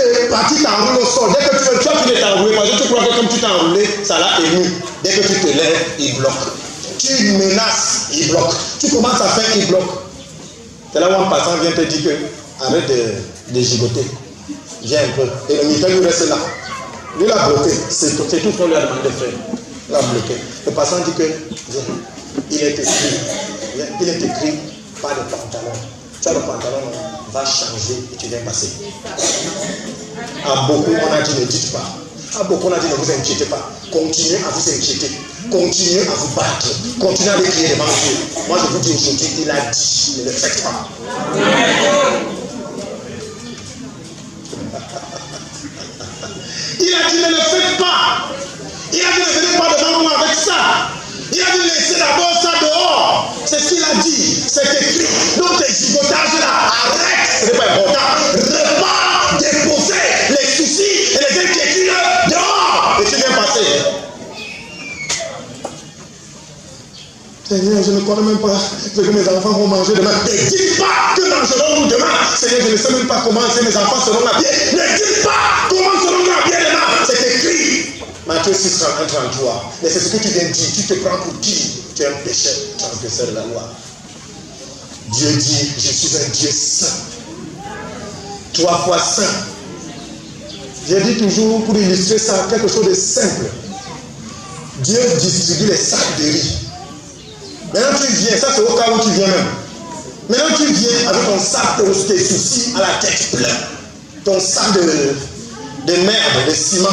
t'enroules au sol. Dès que tu veux, toi tu t'es enroulé, parce que tu crois que comme tu t'es enroulé, ça l'a ému. Dès que tu te lèves, il bloque. Tu menaces, il bloque. Tu commences à faire, il bloque. C'est là où un passant vient te dire que arrête de gigoter. Viens un peu. Et le militaire lui reste là. Lui l'a bloqué. C'est tout ce qu'on lui a demandé de faire. Il l'a bloqué. Le passant dit que viens. Il est écrit. Il est écrit pas de pantalon. Tu as le pantalon, va changer et tu viens passer. À beaucoup, on a dit ne dites pas. À beaucoup, on a dit ne vous inquiétez pas. Continuez à vous inquiéter. Continuez à vous battre. Continuez à les crier devant Dieu. Moi, je vous dis aujourd'hui, il a dit, ne le faites pas. Il a dit, ne le faites pas. Il a dit, ne venez pas devant moi avec ça. Il a dit, laissez d'abord ça dehors. C'est ce qu'il a dit. C'est écrit. Donc, tes gigotages là, arrête. Ce n'est pas important. Repars, déposer les soucis et les inquiétudes dehors. Et tu viens passer. Seigneur, je ne connais même pas ce que mes enfants vont manger demain. Ne dites pas que mangerons-nous demain. Seigneur, je ne sais même pas comment mes enfants seront habillés. Ne dites pas comment seront-nous habillés demain. C'est écrit. Matthieu 6, 31, 33. Mais c'est ce que tu viens de dire. Tu te prends pour qui? Tu es un pécheur, transgresseur de la loi. Dieu dit, je suis un Dieu saint. 3 fois saint. J'ai dit toujours, pour illustrer ça, quelque chose de simple. Dieu distribue les sacs de riz. Maintenant tu viens, ça c'est au cas où tu viens même. Maintenant tu viens avec ton sac de tes soucis à la tête plein. Ton sac de merde, de ciment,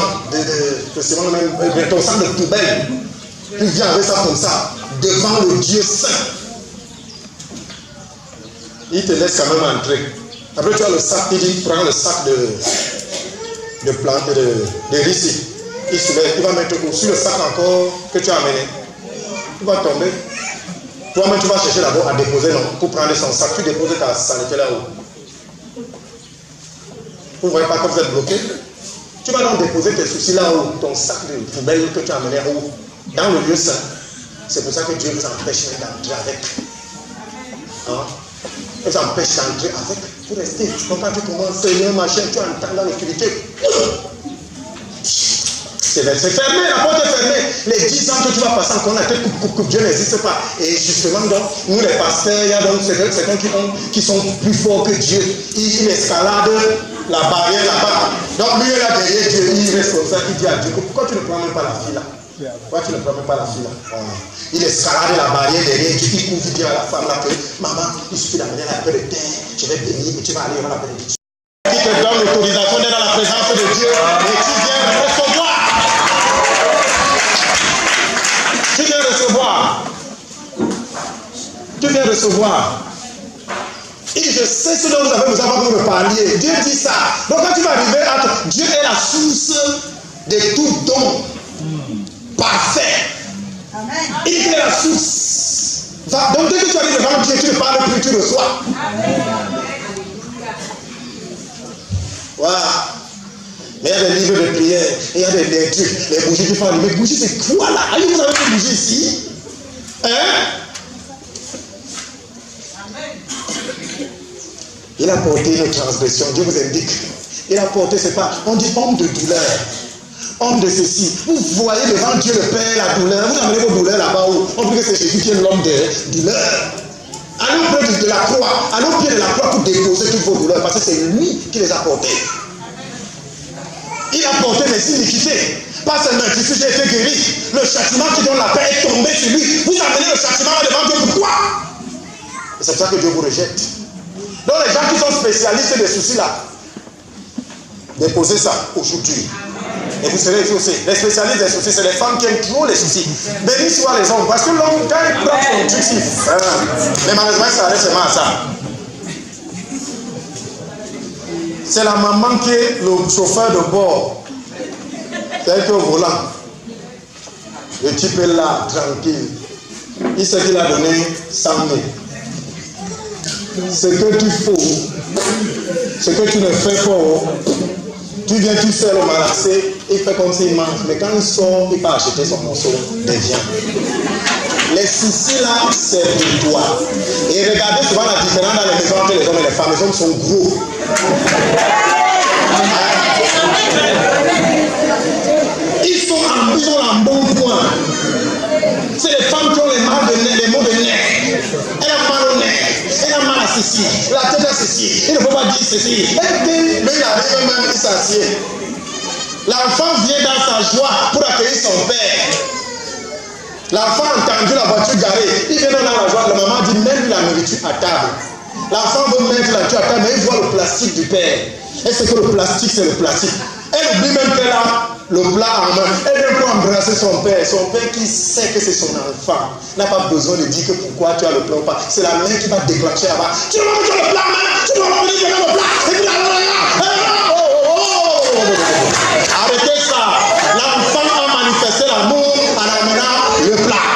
ton sac de poubelle. Tu viens avec ça comme ça, devant le Dieu saint. Il te laisse quand même entrer. Après tu as le sac, il dit, prends le sac de plantes, de riz. Il soulève, il va mettre sur le sac encore que tu as amené. Tu vas tomber. Toi-même, tu vas chercher d'abord à déposer, non, pour prendre son sac. Tu déposes ta saleté là-haut. Vous ne voyez pas que vous êtes bloqué? Tu vas donc déposer tes soucis là-haut, ton sac de poubelle que tu as amené où? Dans le lieu saint. C'est pour ça que Dieu vous empêche d'entrer avec. Hein? Il vous empêche d'entrer avec. Vous restez. Donc quand tu commences, Seigneur, machin, tu entends dans l'obscurité. C'est fermé, la porte est fermée. Les 10 ans que tu vas passer encore, la tête coupe, Dieu n'existe pas. Et justement, donc, nous les pasteurs, il y a donc certains qui sont plus forts que Dieu. Ils escaladent la barrière là-bas. Donc lui, là derrière Dieu, il reste comme ça, il dit à Dieu, pourquoi tu ne prends même pas la fille là? Pourquoi tu ne prends même pas la fille là? Il escalade la barrière derrière Dieu, il couvre, il dit à la femme là que, maman, il suffit d'amener un peu de terre, je vais bénir et tu vas aller voir la bénédiction. Qui te donne l'autorisation d'être dans la présence de Dieu et tu viens recevoir. Tu viens recevoir. Tu viens recevoir. Et je sais ce dont vous avez besoin pour me parler. Dieu dit ça. Donc quand tu vas arriver à Dieu est la source de tout don parfait. Amen. Il est la source. Donc dès que tu arrives devant Dieu, tu ne parles plus, tu reçois. Amen. Voilà. Mais il y a des livres de prière, il y a des trucs, les bougies qui font allumer. Les bougies, c'est quoi là? Allez, vous avez des bougies ici? Hein? Il a porté une transgression, Dieu vous indique. Il a porté, c'est pas, on dit homme de douleur, homme de ceci. Vous voyez devant Dieu le Père la douleur, vous amenez vos douleurs là-bas où on dit que c'est Jésus qui est l'homme de douleur. Allez au pied de la croix, allez au pied de la croix pour déposer toutes vos douleurs, parce que c'est lui qui les a portées. Il a porté mes iniquités. Pas seulement si j'ai été guéri. Le châtiment qui donne la paix est tombé sur lui. Vous amenez le châtiment devant Dieu. Pourquoi? Et c'est pour ça que Dieu vous rejette. Donc les gens qui sont spécialistes des soucis là, déposez ça aujourd'hui. Et vous serez exaucés. Les spécialistes des soucis, c'est les femmes qui aiment trop les soucis. Béni soient les hommes. Parce que l'homme, quand il prend son truc, mais malheureusement, ça arrête seulement à ça. C'est la maman qui est le chauffeur de bord. C'est qu'au volant, le type est là, tranquille. Il sait qu'il a donné 100 000. Ce que tu fais, ce que tu ne fais pas, tu viens tout seul au malaxé, il fait comme s'il mange. Mais quand il sort, il peut acheter son morceau de viande. Les soucis là, c'est de toi. Et regardez souvent la différence dans les maisons entre les hommes et les femmes. Les hommes sont gros. Ils ont un bon point. C'est les femmes qui ont les mots de nerfs. Elle a mal au nerf. Elle a mal à ceci. La tête à ceci. Il ne faut pas dire ceci. Mais il arrive même, il s'assied. L'enfant vient dans sa joie pour accueillir son père. L'enfant a entendu la voiture garée. Il vient dans la joie. La maman dit mets-lui la nourriture à table. L'enfant veut mettre la nourriture à table, mais il voit le plastique du père. Et c'est que le plastique, c'est le plastique. Elle oublie même qu'elle a le plat en main. Elle vient pour embrasser son père. Son père qui sait que c'est son enfant n'a pas besoin de dire que pourquoi tu as le plat ou pas. C'est la main qui va déclencher là-bas. Tu dois mettre le plat en main. Tu dois me dire le plat. Et puis arrêtez ça. L'enfant a manifesté l'amour en amenant le plat.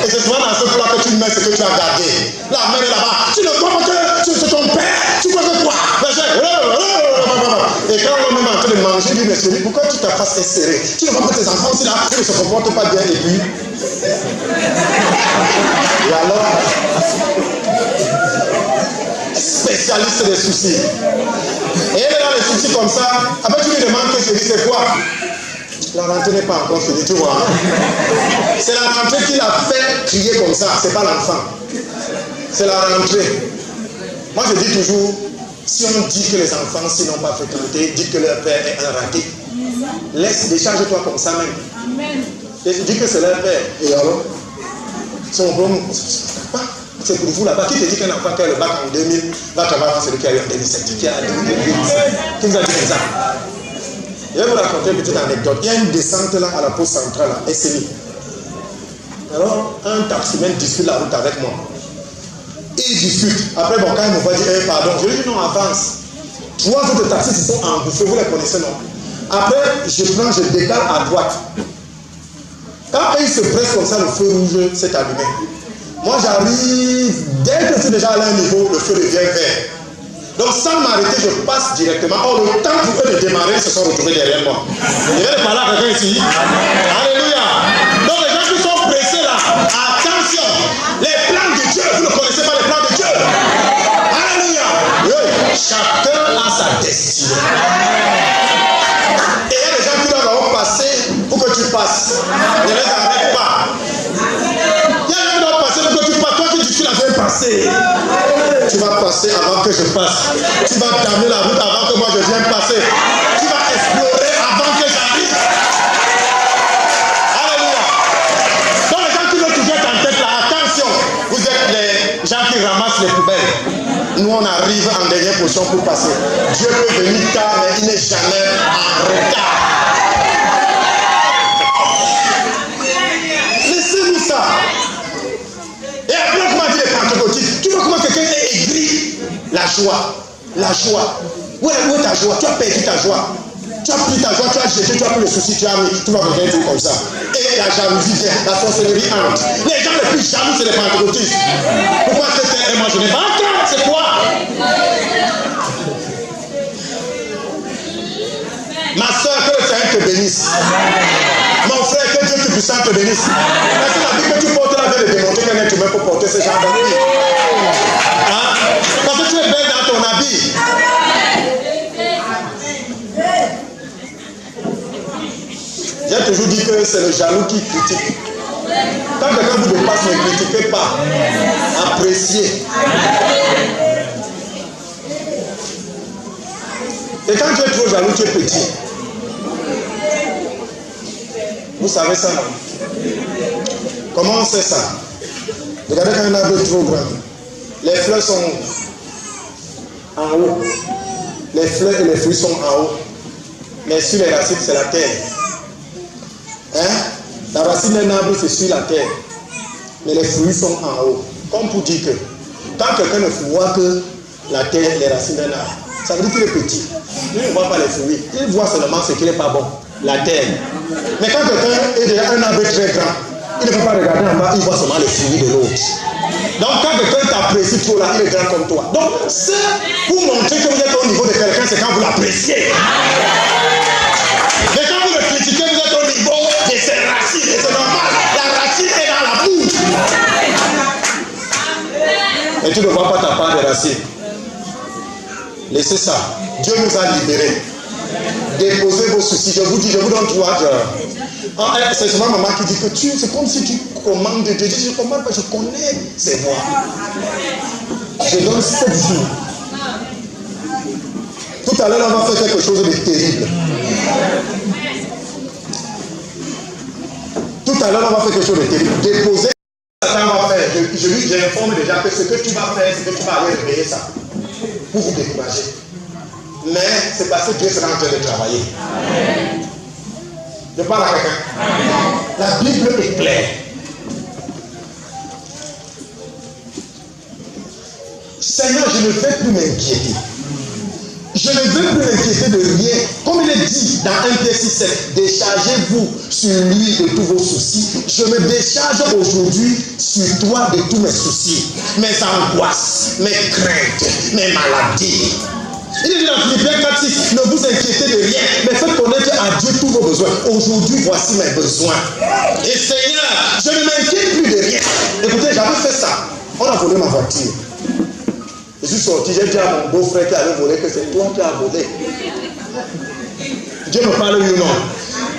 Et c'est souvent dans ce plat que tu mets ce que tu as gardé. La main est là-bas. Tu ne crois pas que c'est ton père. Tu crois que quoi? Et quand on est en train de manger, il dit, mais celui, pourquoi tu ta face est serrée? Tu ne vois pas tes enfants aussi là, ils ne se comportent pas bien et puis. Et alors, spécialiste des soucis. Et elle est dans les soucis comme ça. Après, tu lui demandes que chérie, c'est quoi? La rentrée n'est pas encore finie, tu vois. C'est la rentrée qui l'a fait crier comme ça, c'est pas l'enfant. C'est la rentrée. Moi, je dis toujours, si on dit que les enfants, s'ils n'ont pas fréquenté, dites que leur père est un raté. Laisse, décharge-toi comme ça même. Amen. Et dis que c'est leur père. Et alors, c'est pour vous là-bas. Qui te dit qu'un enfant qui a le bac en 2000 va travailler dans celui qui a eu en 2007, qui a eu en 2017? Qui nous a dit ça? Je vais vous raconter une petite anecdote. Il y a une descente là à la poste centrale à SMI. Alors, un taximène discute la route avec moi. Il discute. Après, bon, quand il me voit dire, hey, pardon, je lui dis non, avance. 3 autres taxis sont engouffrés, vous les connaissez, non? Après, je décale à droite. Quand il se presse comme ça, le feu rouge s'est allumé. Moi, j'arrive, dès que c'est déjà à un niveau, le feu devient vert. Donc, sans m'arrêter, je passe directement. Or, le temps pour eux de démarrer, ils se sont retrouvés derrière moi. Je vais parler à quelqu'un ici. Alléluia. Donc, les gens qui sont pressés là, attention. Les plans de Dieu, vous ne connaissez pas les plans de Dieu. Alléluia. Oui. Chacun a sa destinée. Et il y a des gens qui doivent passer pour que tu passes. Ne les arrête pas. Il y a des gens qui doivent passer pour que tu passes. Toi qui dis tu l'avais passé. Tu vas passer avant que je passe. Tu vas damer la route avant que moi je vienne passer. Tu vas explorer avant que j'arrive. Alléluia. Donc les gens qui veulent toujours être en tête là, attention. Vous êtes les gens qui ramassent les poubelles. Nous on arrive en dernière position pour passer. Dieu peut venir tard, mais il n'est jamais en retard. Laissez-nous ça. Et après, comment dire les pentecôtistes? Tu vois comment quelqu'un est aigri? La joie. La joie. Où est ta joie? Tu as perdu ta joie. Tu as pris ta joie, tu as jeté, tu as pris le souci, tu as mis. Tu vas regarder tout comme ça. Et la jalousie vient, la sorcellerie entre. Les gens les plus jaloux, c'est les pentecôtistes. Pourquoi c'est moi je n'ai pas? Attends, c'est quoi? Ma soeur, que le Seigneur te bénisse. Mon frère, que Dieu te puissant te bénisse. Parce que la vie que tu portes là vient de démontrer qu'un être humain peut porter ce genre d'habit. Hein? Parce que tu es belle dans ton habit. J'ai toujours dit que c'est le jaloux qui critique. Quand quelqu'un vous dépasse, ne critiquez pas. Appréciez. Et quand tu es trop jaloux, tu es petit. Vous savez ça, non? Comment on sait ça? Regardez quand un arbre est trop grand. Les fleurs sont en haut. Les fleurs et les fruits sont en haut. Mais sur les racines, c'est la terre. Hein? La racine d'un arbre, c'est sur la terre. Mais les fruits sont en haut. Comme pour dire que quand quelqu'un ne voit que la terre, les racines d'un arbre, Ça veut dire qu'il est petit. Il ne voit pas les fruits. Il voit seulement ce qui n'est pas bon. La terre. Mais quand quelqu'un est déjà un arbre très grand, il ne peut pas regarder en bas, il voit seulement les fruits de l'autre. Donc quand quelqu'un t'apprécie trop là, il est grand comme toi. Donc c'est pour montrer que vous êtes au niveau de quelqu'un, c'est quand vous l'appréciez. Mais quand vous le critiquez, vous êtes au niveau de ses racines. Et c'est normal, la racine est dans la boue. Et tu ne vois pas ta part des racines. Laissez ça. Dieu nous a libérés. Déposez vos soucis. Je vous dis, je vous donne 3 heures. C'est seulement maman qui dit que c'est comme si tu commandes de Dieu. Je dis, je commande pas, je connais, c'est moi. Je donne 7 jours. Tout à l'heure, on va faire quelque chose de terrible. Tout à l'heure, on va faire quelque chose de terrible. Déposer, Satan va faire. Je lui informe déjà que ce que tu vas faire, c'est que tu vas aller réveiller ça. Pour vous décourager. Mais c'est parce que Dieu sera en train de travailler. Je parle à quelqu'un. La Bible est claire. Seigneur, je ne vais plus m'inquiéter. Je ne veux plus m'inquiéter de rien. Comme il est dit dans 1 Pierre 6,7, déchargez-vous sur lui de tous vos soucis. Je me décharge aujourd'hui sur toi de tous mes soucis, mes angoisses, mes craintes, mes maladies. Il est dit dans Philippiens 4,6, ne vous inquiétez de rien, mais faites connaître à Dieu tous vos besoins. Aujourd'hui, voici mes besoins. Et Seigneur, je ne m'inquiète plus de rien. Écoutez, j'avais fait ça. On a volé ma voiture. Je suis sorti, j'ai dit à mon beau-frère qui avait volé que c'est toi qui as volé. Dieu me parle oui ou non.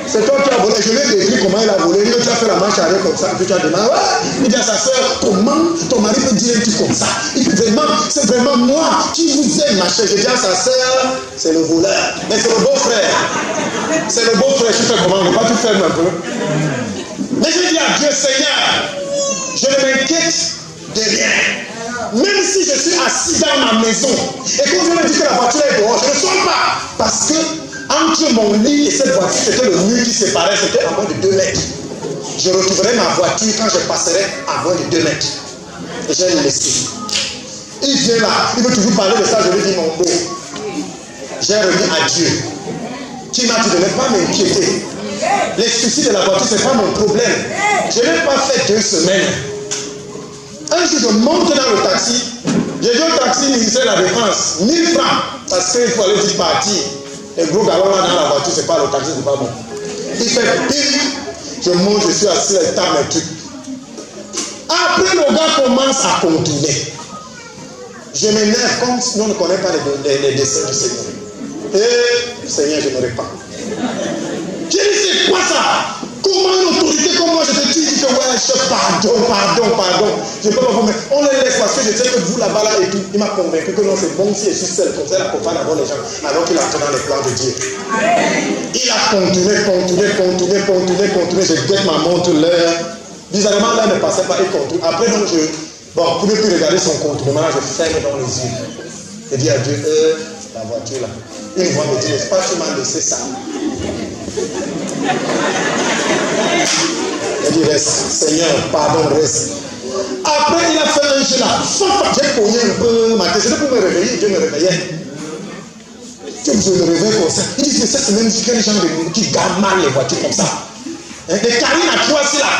C'est toi qui as volé. Je lui ai décrit comment il a volé. Il dit, tu as fait la marche arrière comme ça. Puis tu as demandé, ouais. Il dit à sa soeur, comment ton mari peut dire un truc comme ça? Il dit, vraiment, c'est vraiment moi qui vous aime, ma chère. Je dis à sa soeur, c'est le voleur. Mais c'est le beau-frère. C'est le beau-frère. Tu fais comment? Ne pas tout faire un peu. Mais je dis à Dieu, Seigneur, je ne m'inquiète de rien. Même si je suis assis dans ma maison et qu'on vient me dire que la voiture est dehors, je ne sors pas. Parce que entre mon lit et cette voiture, c'était le mur qui séparait, c'était à moins de 2 mètres. Je retrouverai ma voiture quand je passerai à moins de 2 mètres. Et je vais le laisser. Il vient là, il veut toujours parler de ça, je lui dis mon beau. J'ai remis à Dieu. Qui m'a dit de ne pas m'inquiéter. Les soucis de la voiture, ce n'est pas mon problème. Je n'ai pas fait 2 semaines. Un jour, je monte dans le taxi. J'ai dit au taxi ministère de la Défense, 1000 francs. Parce qu'il faut aller vite partir. Les gros galons là dans la voiture, c'est pas le taxi, c'est pas bon. Il fait pire. Je monte, je suis assis, les tables, mes trucs. Après, le gars commence à contourner. Je m'énerve comme si on ne connaît pas les desseins du Seigneur. Et Seigneur, je ne réponds. J'ai dit, c'est quoi ça? Comment une autorité comme moi, je te dis que ouais, chef, pardon. Je ne peux pas vous mettre. On les laisse parce que je sais que vous là-bas là et tout. Il m'a convaincu que non, c'est bon si je suis seul, comme ça, il accompagne d'abord les gens, alors qu'il entre dans les plans de Dieu. Il a continué. Je guette ma montre, l'heure. Bizarrement, là, ne passait pas, il continue. Après, donc, pour ne plus regarder son contournement, je ferme dans les yeux. Je dis à Dieu, la voiture là. Une voix me dit, n'est-ce pas, tu m'as laissé ça. Il dit, reste, Seigneur, pardon, reste. Après, il a fait un jeu là. J'ai cogné un peu ma tête. C'était pour me réveiller, Dieu me réveillait. Je me réveille comme ça. Il dit, c'est cette semaine, il y a des gens qui gardent mal les voitures comme ça. Les carines à toi, c'est là.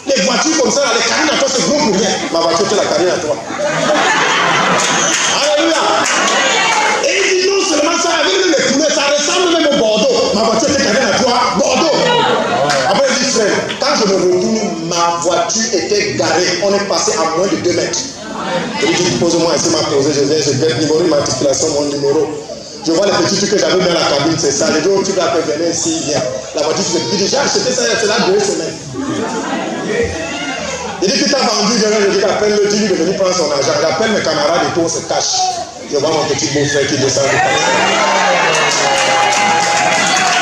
Les voitures comme ça, là, les carines à toi, c'est bon pour rien. Ma voiture, c'est la carine à toi. Alléluia. Et il dit, non seulement ça, avec les couleurs, ça ressemble même au Bordeaux. Ma voiture, c'est carine à toi, Bordeaux. Après, il dit, frère, quand je me retourne, ma voiture était garée. On est passé à moins de 2 mètres. Il dit, pose-moi ici, m'a posé, je viens, je guette numéro d'immatriculation, mon numéro. Je vois les petits trucs que j'avais mis dans la cabine, c'est ça. Je dis, oh, tu vas venir ici, viens. La voiture, je dis, déjà acheté ça, c'est là 2 semaines. Il dit, tu t'as vendu, je dis, appelle-le, dis-lui de venir prendre son argent. J'appelle mes camarades et tout, on se cache. Je vois mon petit beau-frère qui descend.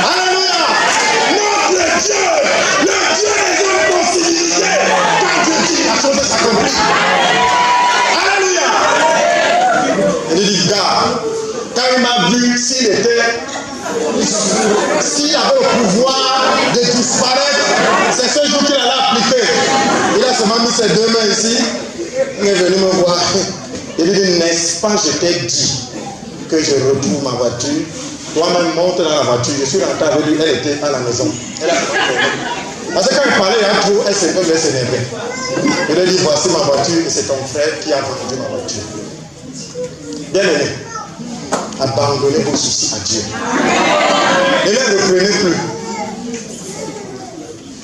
Alléluia! Notre Dieu, le Dieu des hommes possibilités, quand Dieu dit, la chose s'accomplit. Alléluia! Il dit, gars, quand il m'a vu, s'il avait le pouvoir de disparaître, c'est ce jour qu'il allait appliquer. Il a seulement mis ses 2 mains ici. Il est venu me voir. Il dit, n'est-ce pas, je t'ai dit que je retrouve ma voiture. Toi-même monte dans la voiture. Je suis rentré avec lui, elle était à la maison. Elle a parce que quand il parlait, il y a trop, elle s'énervait. Je lui ai dit, voici ma voiture et c'est ton frère qui a vendu ma voiture. Bien aimé, abandonnez vos soucis à Dieu. Ne les reprenez plus.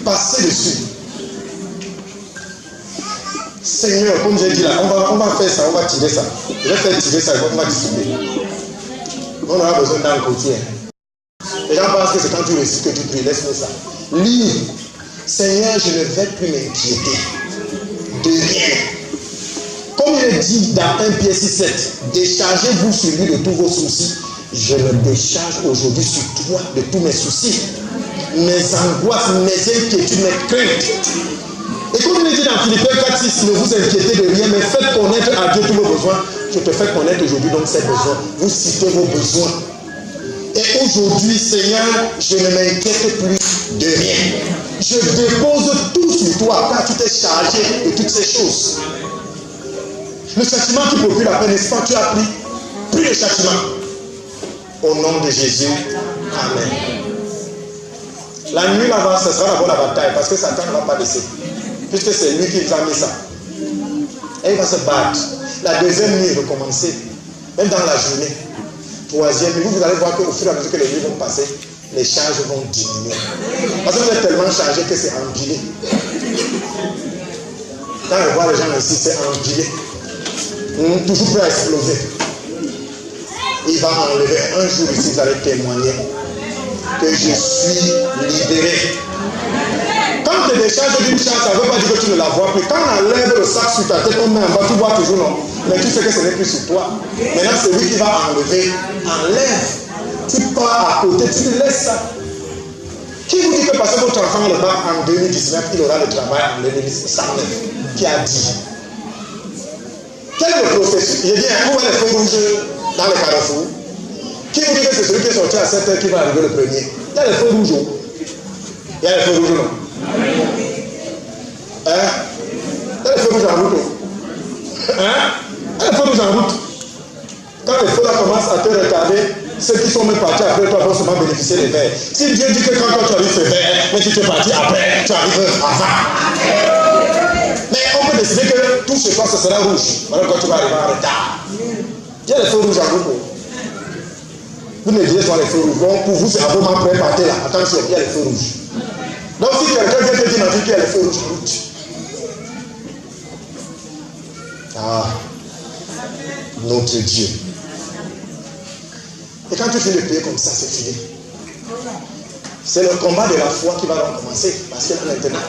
Passez dessus. Seigneur, comme j'ai dit là, on va faire ça, on va tirer ça. Je vais faire tirer ça, on va distribuer. On aura besoin d'un côtier. Les gens pensent que c'est quand tu récites que tu pries. Laisse-moi ça. Lis. Seigneur, je ne vais plus m'inquiéter de rien. Comme il est dit dans 1 Pierre 6,7, déchargez-vous sur lui de tous vos soucis. Je le décharge aujourd'hui sur toi de tous mes soucis, mes angoisses, mes inquiétudes, mes craintes. Et comme il est dit dans Philippiens 4,6, ne vous inquiétez de rien, mais faites connaître à Dieu tous vos besoins. Je te fais connaître aujourd'hui donc ces besoins. Vous citez vos besoins. Et aujourd'hui, Seigneur, je ne m'inquiète plus de rien. Je dépose tout sur toi, car tu t'es chargé de toutes ces choses. Le châtiment qui procure la paix, n'est-ce pas? Tu as pris le châtiment. Au nom de Jésus. Amen. La nuit là-bas, ce sera d'abord la bataille, parce que Satan ne va pas laisser. Puisque c'est lui qui vous a mis ça. Et il va se battre. La deuxième nuit, il va commencer. Même dans la journée. Troisième nuit, vous allez voir qu'au fur et à mesure que les nuits vont passer, les charges vont diminuer. Parce que vous êtes tellement chargé que c'est empilé. Quand je vois les gens ici, c'est empilé. Toujours prêt à exploser. Il va enlever un jour ici, vous allez témoigner que je suis libéré. Quand tu décharges d'une charge, ça ne veut pas dire que tu ne la vois plus. Quand on enlève le sac sur ta tête, on met en bas, tu vois toujours non. Mais tu sais que ce n'est plus sur toi. Maintenant, c'est lui qui va enlever. Enlève. Tu pars à côté, tu te laisses ça. Qui vous dit que parce que votre enfant le bat en 2019, il aura le travail en 2019? Qui a dit? Quel est le processus? Il dit, où est le feu rouge dans le carrefour? Qui vous dit que c'est celui qui est sorti à 7h qui va arriver le premier? Il y a le feu rouge. Il y a le feu rouge, non? Hein? Il y a le feu rouge en route. Hein? Il y a le feu rouge en route. Quand les feux là commencent à te retarder, ceux qui sont même partis après toi vont seulement bénéficier des verts. Si Dieu dit que quand toi tu arrives c'est vert, mais si tu es parti après, tu arrives avant. Mais on peut décider que tout chez toi ce sera rouge. Alors quand tu vas arriver en retard. Il y a les feux rouges en route. Vous ne direz pas les feux rouges. Donc pour vous, c'est à vos mains prêts, partez là. Attention, il y a les feux rouges. Donc si quelqu'un vient te dire dans qu'il y a les feux rouges en route. Ah, notre Dieu. Et quand tu finis de prier comme ça, c'est fini. C'est le combat de la foi qui va recommencer. Parce que maintenant,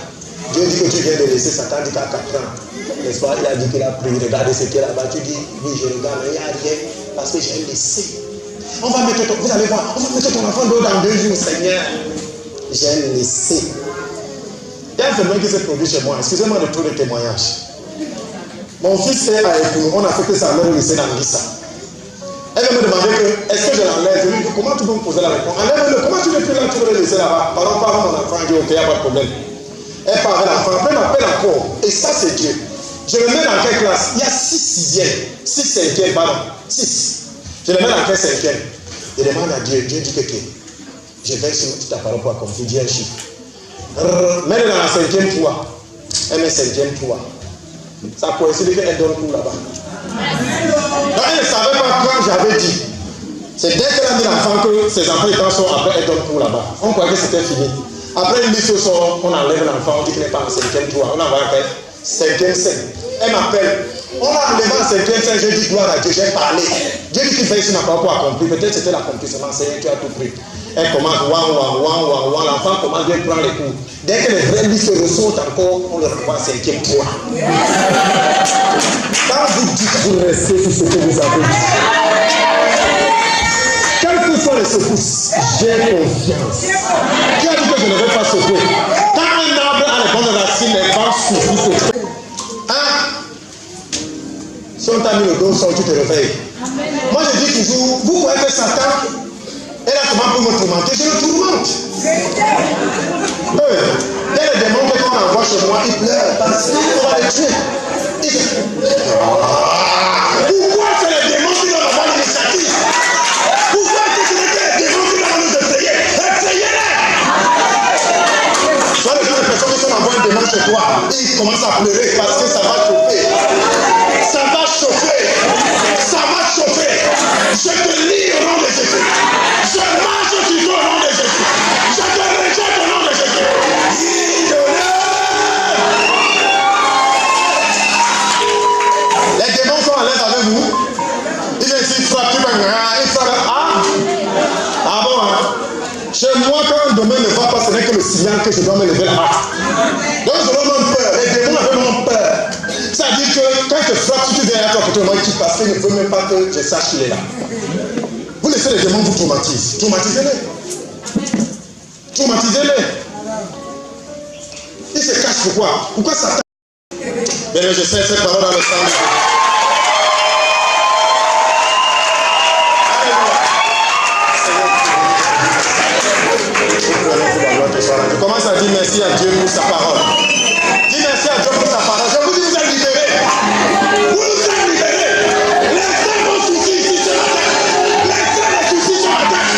Dieu dit que tu viens de laisser Satan, dit qu'à 4 ans, n'est-ce pas? Il a dit qu'il a prié, regardez ce qu'il y a là-bas. Tu dis, oui, je regarde, mais il n'y a rien, parce que j'ai laissé. On va mettre ton, vous allez voir, on va mettre ton enfant dehors dans 2 jours, Seigneur. J'ai laissé. Il y a un phénomène qui s'est produit chez moi. Excusez-moi de trop de témoignages. Mon fils est à Écouen, on a fait que sa mère laissait dans l'Issa. Elle me demandait que, est-ce que je l'enlève? Je lui dis, comment tu peux me poser la réponse? Enlève-le, comment tu veux plus là, tu veux le laisser là-bas? Pardon, pas mon enfant, je dis, ok, il n'y a pas de problème. Elle part avec l'enfant, après elle m'appelle encore. Et ça, c'est Dieu. Je le mets dans quelle classe? Il y a 6 sixièmes, 6 cinquièmes, pardon, 6. Je le mets dans quelle cinquième? Je demande à Dieu, Dieu dit que je vais sur ta parole pour accomplir, dis un chiffre. Mets-le dans la 5e fois. Elle met 5e fois. Ça coïncide qu'elle donne tout là-bas. Donc elle ne savait pas quand j'avais dit. C'est dès qu'elle a mis l'enfant que ses enfants étant sont après elle donne tout là-bas. On croyait que c'était fini. Après une liste sort, on enlève l'enfant, on dit qu'il n'est pas en 5e tour. On envoie après 5e scène. Elle m'appelle. On a enlevé en 5e scène, je dis gloire à Dieu, j'ai parlé. Dieu dit qu'il fait ici n'a pas pour accomplir. Peut-être c'était l'accomplissement, Seigneur, tu as tout pris. Elle commence, l'enfant commence bien prendre les coups. Dès que les vrais listes ressortent encore, on le renvoie en 5e tour. Quand vous dites que vous restez sur ce que vous avez dit, quelles que soient les secousses, j'ai confiance. Qui a dit que je ne vais pas secouer? Quand un arbre a les bonnes racines, les vents souffrent. Hein? Si on t'a mis le dos, tu te réveilles. Moi je dis toujours, vous voyez que Satan est là seulement pour me tourmenter, je le tourmente. Il y a des démons que quand on envoie chez moi, ils pleurent parce qu'on va les tuer. Pourquoi c'est les démons qui doivent avoir l'initiative? ne me voit pas, ce n'est que le signal que je dois me lever là. Donc ils auront même peur. Les démons avaient même peur. C'est-à-dire que quand il te frappe, si tu viens à toi côté de moi, il passe, il ne veut même pas que je sache qu'il est là. Vous laissez les démons vous traumatiser. Traumatisez-les. Traumatisez-les. Ils se cachent pourquoi? Pourquoi Satan? Bien, je sais cette parole dans le sang. Je commence à dire merci à Dieu pour sa parole. Dis merci à Dieu pour sa parole. Je vous dis, vous êtes libérés. Vous êtes libérés. Laissez vos soucis ici sur la terre. Laissez les soucis sur la terre.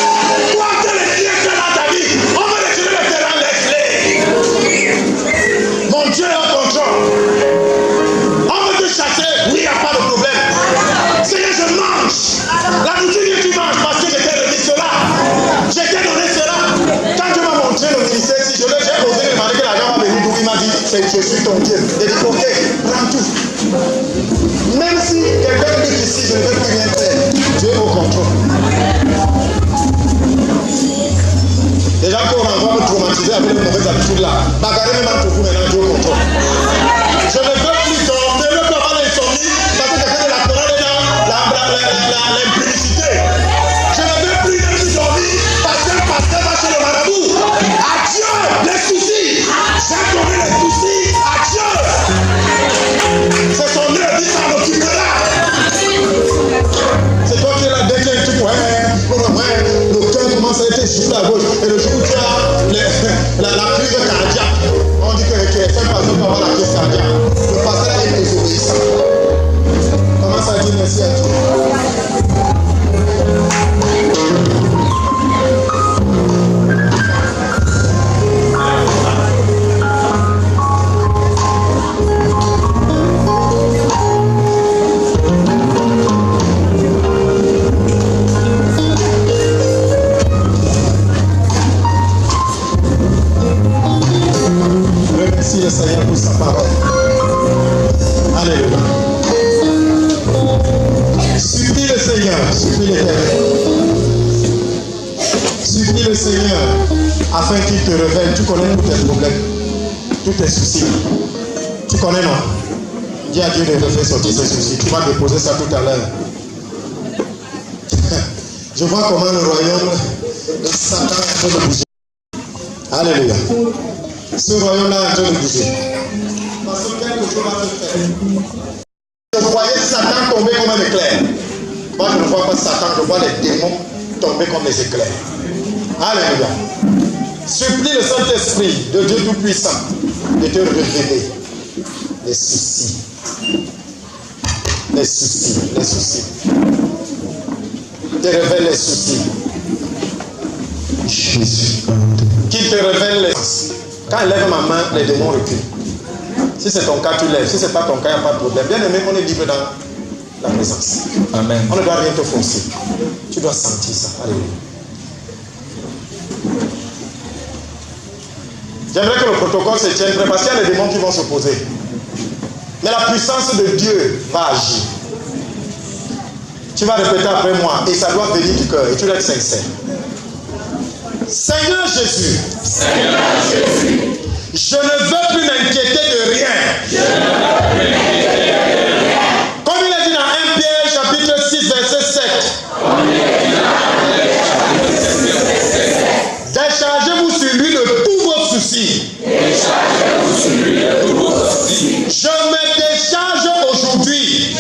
Toi, tu es les liens dans ta vie. On va les tirer le terrain, laisse-les. Mon Dieu est en contrôle. On veut te chasser. Oui, il n'y a pas de problème. Seigneur, je mange. La nourriture que tu manges parce que j'étais donné cela. J'étais donné cela. Quand Dieu m'a montré le ministère, si j'ai osé demander que l'argent va venir d'où, il m'a dit, je suis ton Dieu. Il dit, ok, prends tout. Même si quelqu'un dit ici, je ne veux plus rien faire, Dieu est au contrôle. Les gens qui ont renvoie me traumatiser avec les mauvaises habitudes là, bagarrer même entre vous maintenant, Dieu est au contrôle. Je ne veux plus dormir, je ne veux plus avoir l'insomnie, parce que quelqu'un de la parole est dans l'impudicité. Je ne veux plus dormir, parce qu'un pasteur va chez le marabout. Adieu les soucis. J'ai donné les soucis à Dieu. C'est son œuvre, il s'en occupera. C'est toi qui es là, dès qu'il y a un truc, le cœur commence à être essoufflé à gauche. Et le jour où tu as la crise cardiaque, on dit que c'est un pasteur qui va avoir la crise cardiaque. Le pasteur est désobéissant. Commence à dire merci à Dieu. Remercie le Seigneur pour sa parole. Alléluia. Supplie le Seigneur, supplie l'Éternel. Supplie le Seigneur afin qu'il te révèle. Tu connais tous tes problèmes, tous tes soucis. Tu connais, non? Dis à Dieu de refaire sortir ses soucis. Tu vas déposer ça tout à l'heure. Je vois comment le royaume de Satan est en train de bouger. Alléluia. Ce royaume-là est en train de bouger. Parce que quelque chose va se faire. Je voyais Satan tomber comme un éclair. Moi, je ne vois pas Satan, je vois les démons tomber comme des éclairs. Alléluia. Supplie le Saint-Esprit de Dieu Tout-Puissant de te révéler les soucis. Les soucis, les soucis. Te révèle les soucis. Jésus. Qui te révèle les soucis. Quand il lève ma main, les démons reculent. Si c'est ton cas, tu lèves. Si ce n'est pas ton cas, il n'y a pas de problème. Bien aimé, on est libre dans la présence. Amen. On ne doit rien te forcer. Tu dois sentir ça. Alléluia. J'aimerais que le protocole se tienne prêt parce qu'il y a les démons qui vont s'opposer. Mais la puissance de Dieu va agir. Tu vas répéter après moi et ça doit venir du cœur et tu dois être sincère. Seigneur Jésus, je ne veux plus m'inquiéter de rien. Comme il est dit dans 1 Pierre chapitre 6 verset 7. Déchargez-vous sur lui de tous vos soucis. Je me décharge aujourd'hui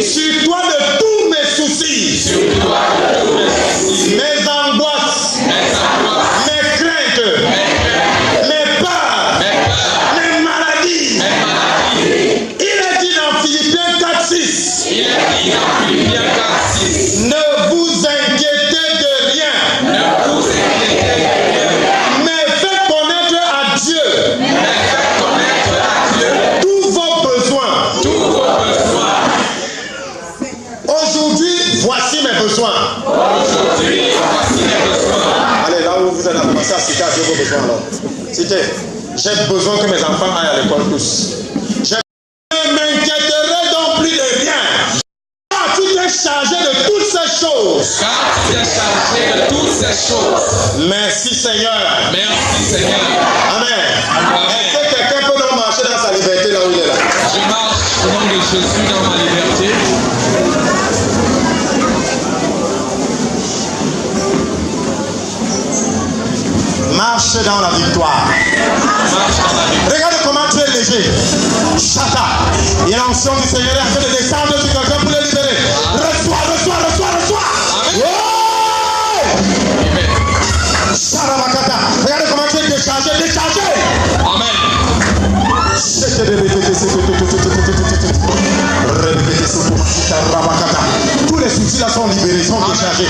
sur toi de tous mes soucis, mes angoisses, mes craintes, mes peurs, mes maladies. Il est dit dans Philippiens 4:6. Ne vous inquiétez de rien. Mais faites connaître à Dieu tous vos besoins. Aujourd'hui, voici mes besoins. Allez, là où vous allez commencer à citer à Dieu vos besoins alors. Citez. J'ai besoin que mes enfants aillent à l'école tous. Je ne m'inquiéterai donc plus de rien. Car tu t'es chargé de toutes ces choses. Merci Seigneur. Merci Seigneur. Amen. Amen. Est-ce que quelqu'un peut donc marcher dans sa liberté là où il est là? Je marche au nom de Jésus dans ma liberté. Marche dans la victoire. Marche dans la liberté. Regarde comment tu es léger. Chata. Il y a l'onction du Seigneur est en train de descendre sur quelqu'un pour le libérer. Reçois, reçois, reçois, reçois. Amen. Oh! Amen. Sarabakata. Regarde comment tu es déchargé, déchargé. Amen. Tous les soucis là sont libérés, sont déchargés.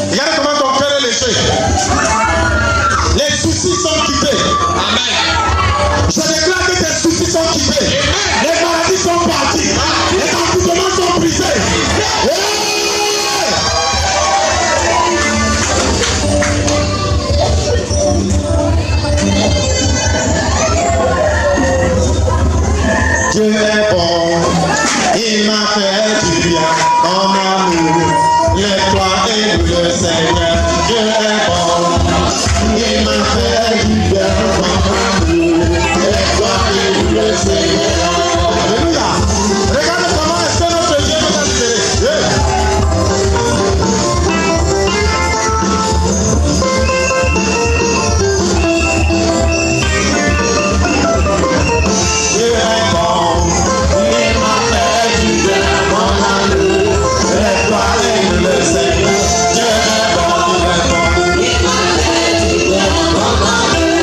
Regarde comment ton cœur est léché. Les soucis sont quittés. Amen. Je déclare que tes soucis sont quittés. Les maladies sont parties. Les emprisonnements sont brisés. Hey! Dieu est bon, il m'a fait du bien, en amour, lève-toi et loue le Seigneur. Dieu est bon, il m'a fait du bien, en amour, lève-toi et loue le Seigneur. Alléluia. Regarde comment est-ce que notre Dieu nous a libérés. Dieu est bon, il m'a fait du bien, mon amour, lève-toi et loue le Seigneur. Dieu est bon, il est bon, il m'a fait du bien, mon amour.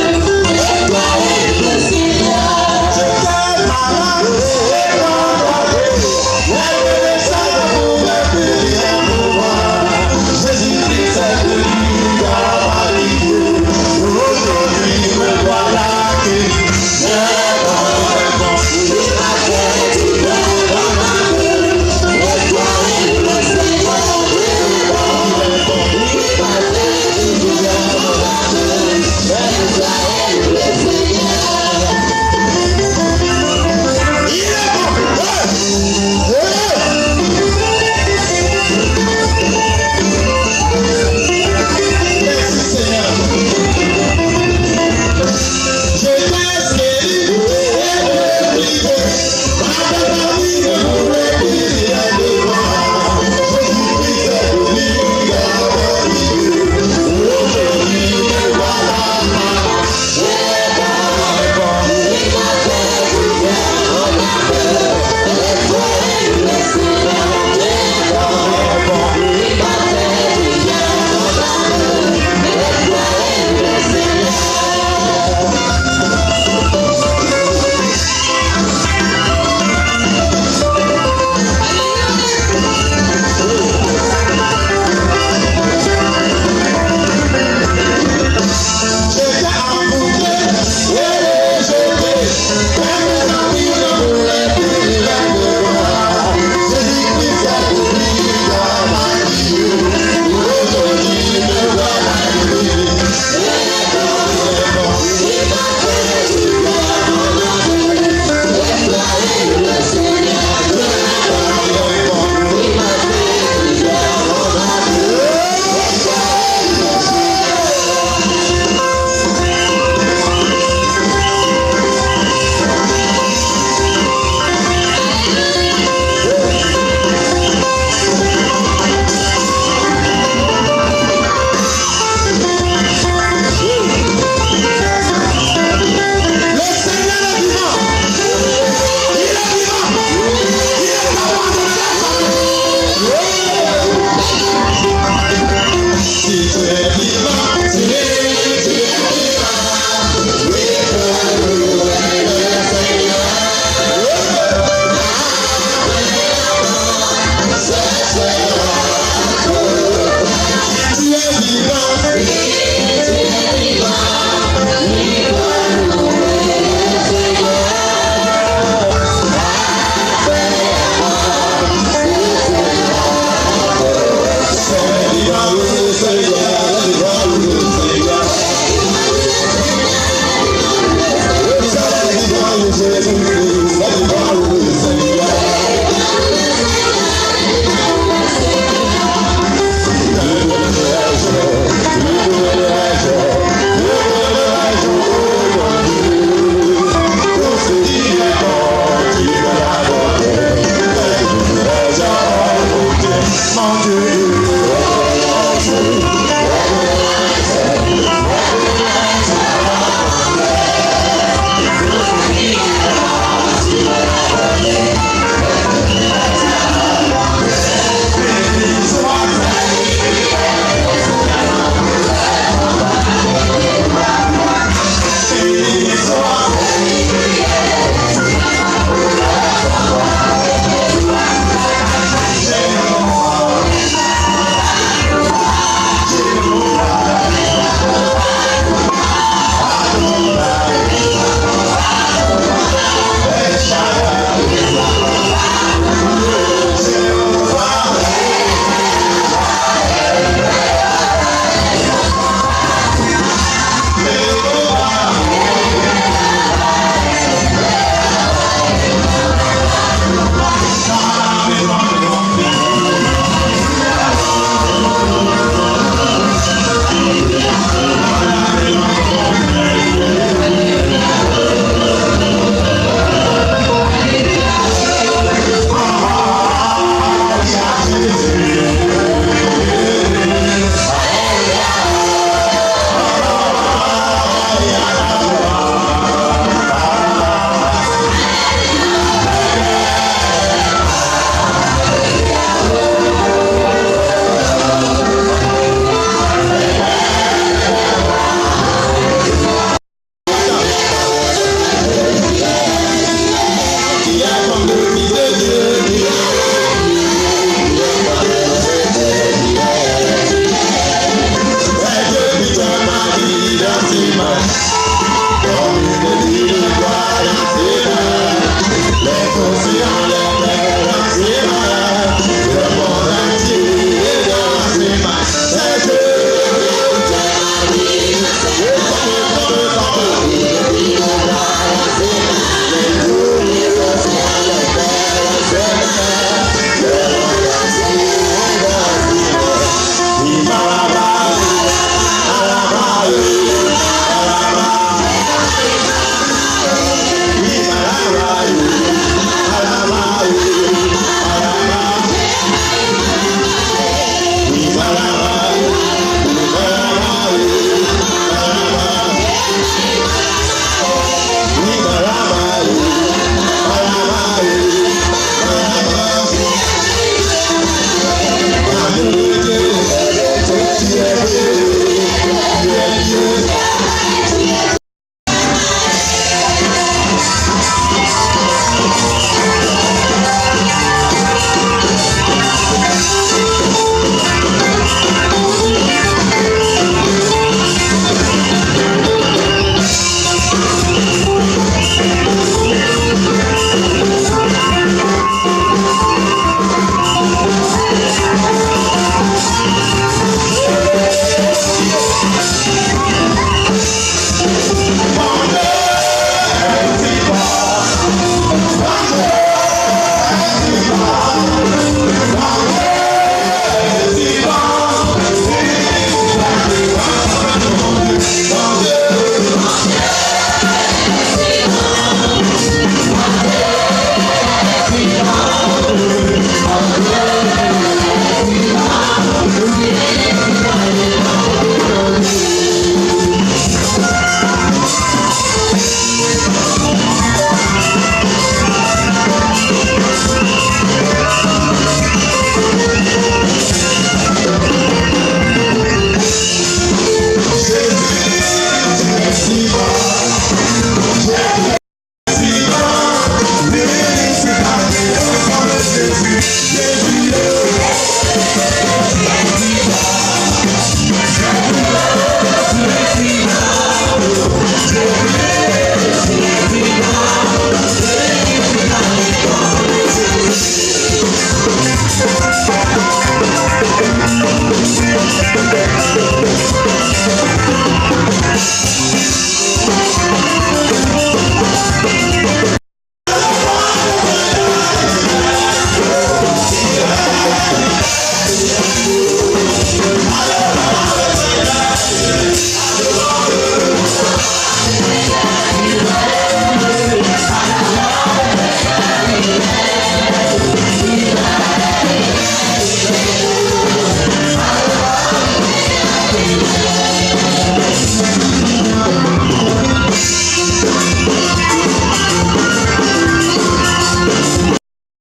Amen.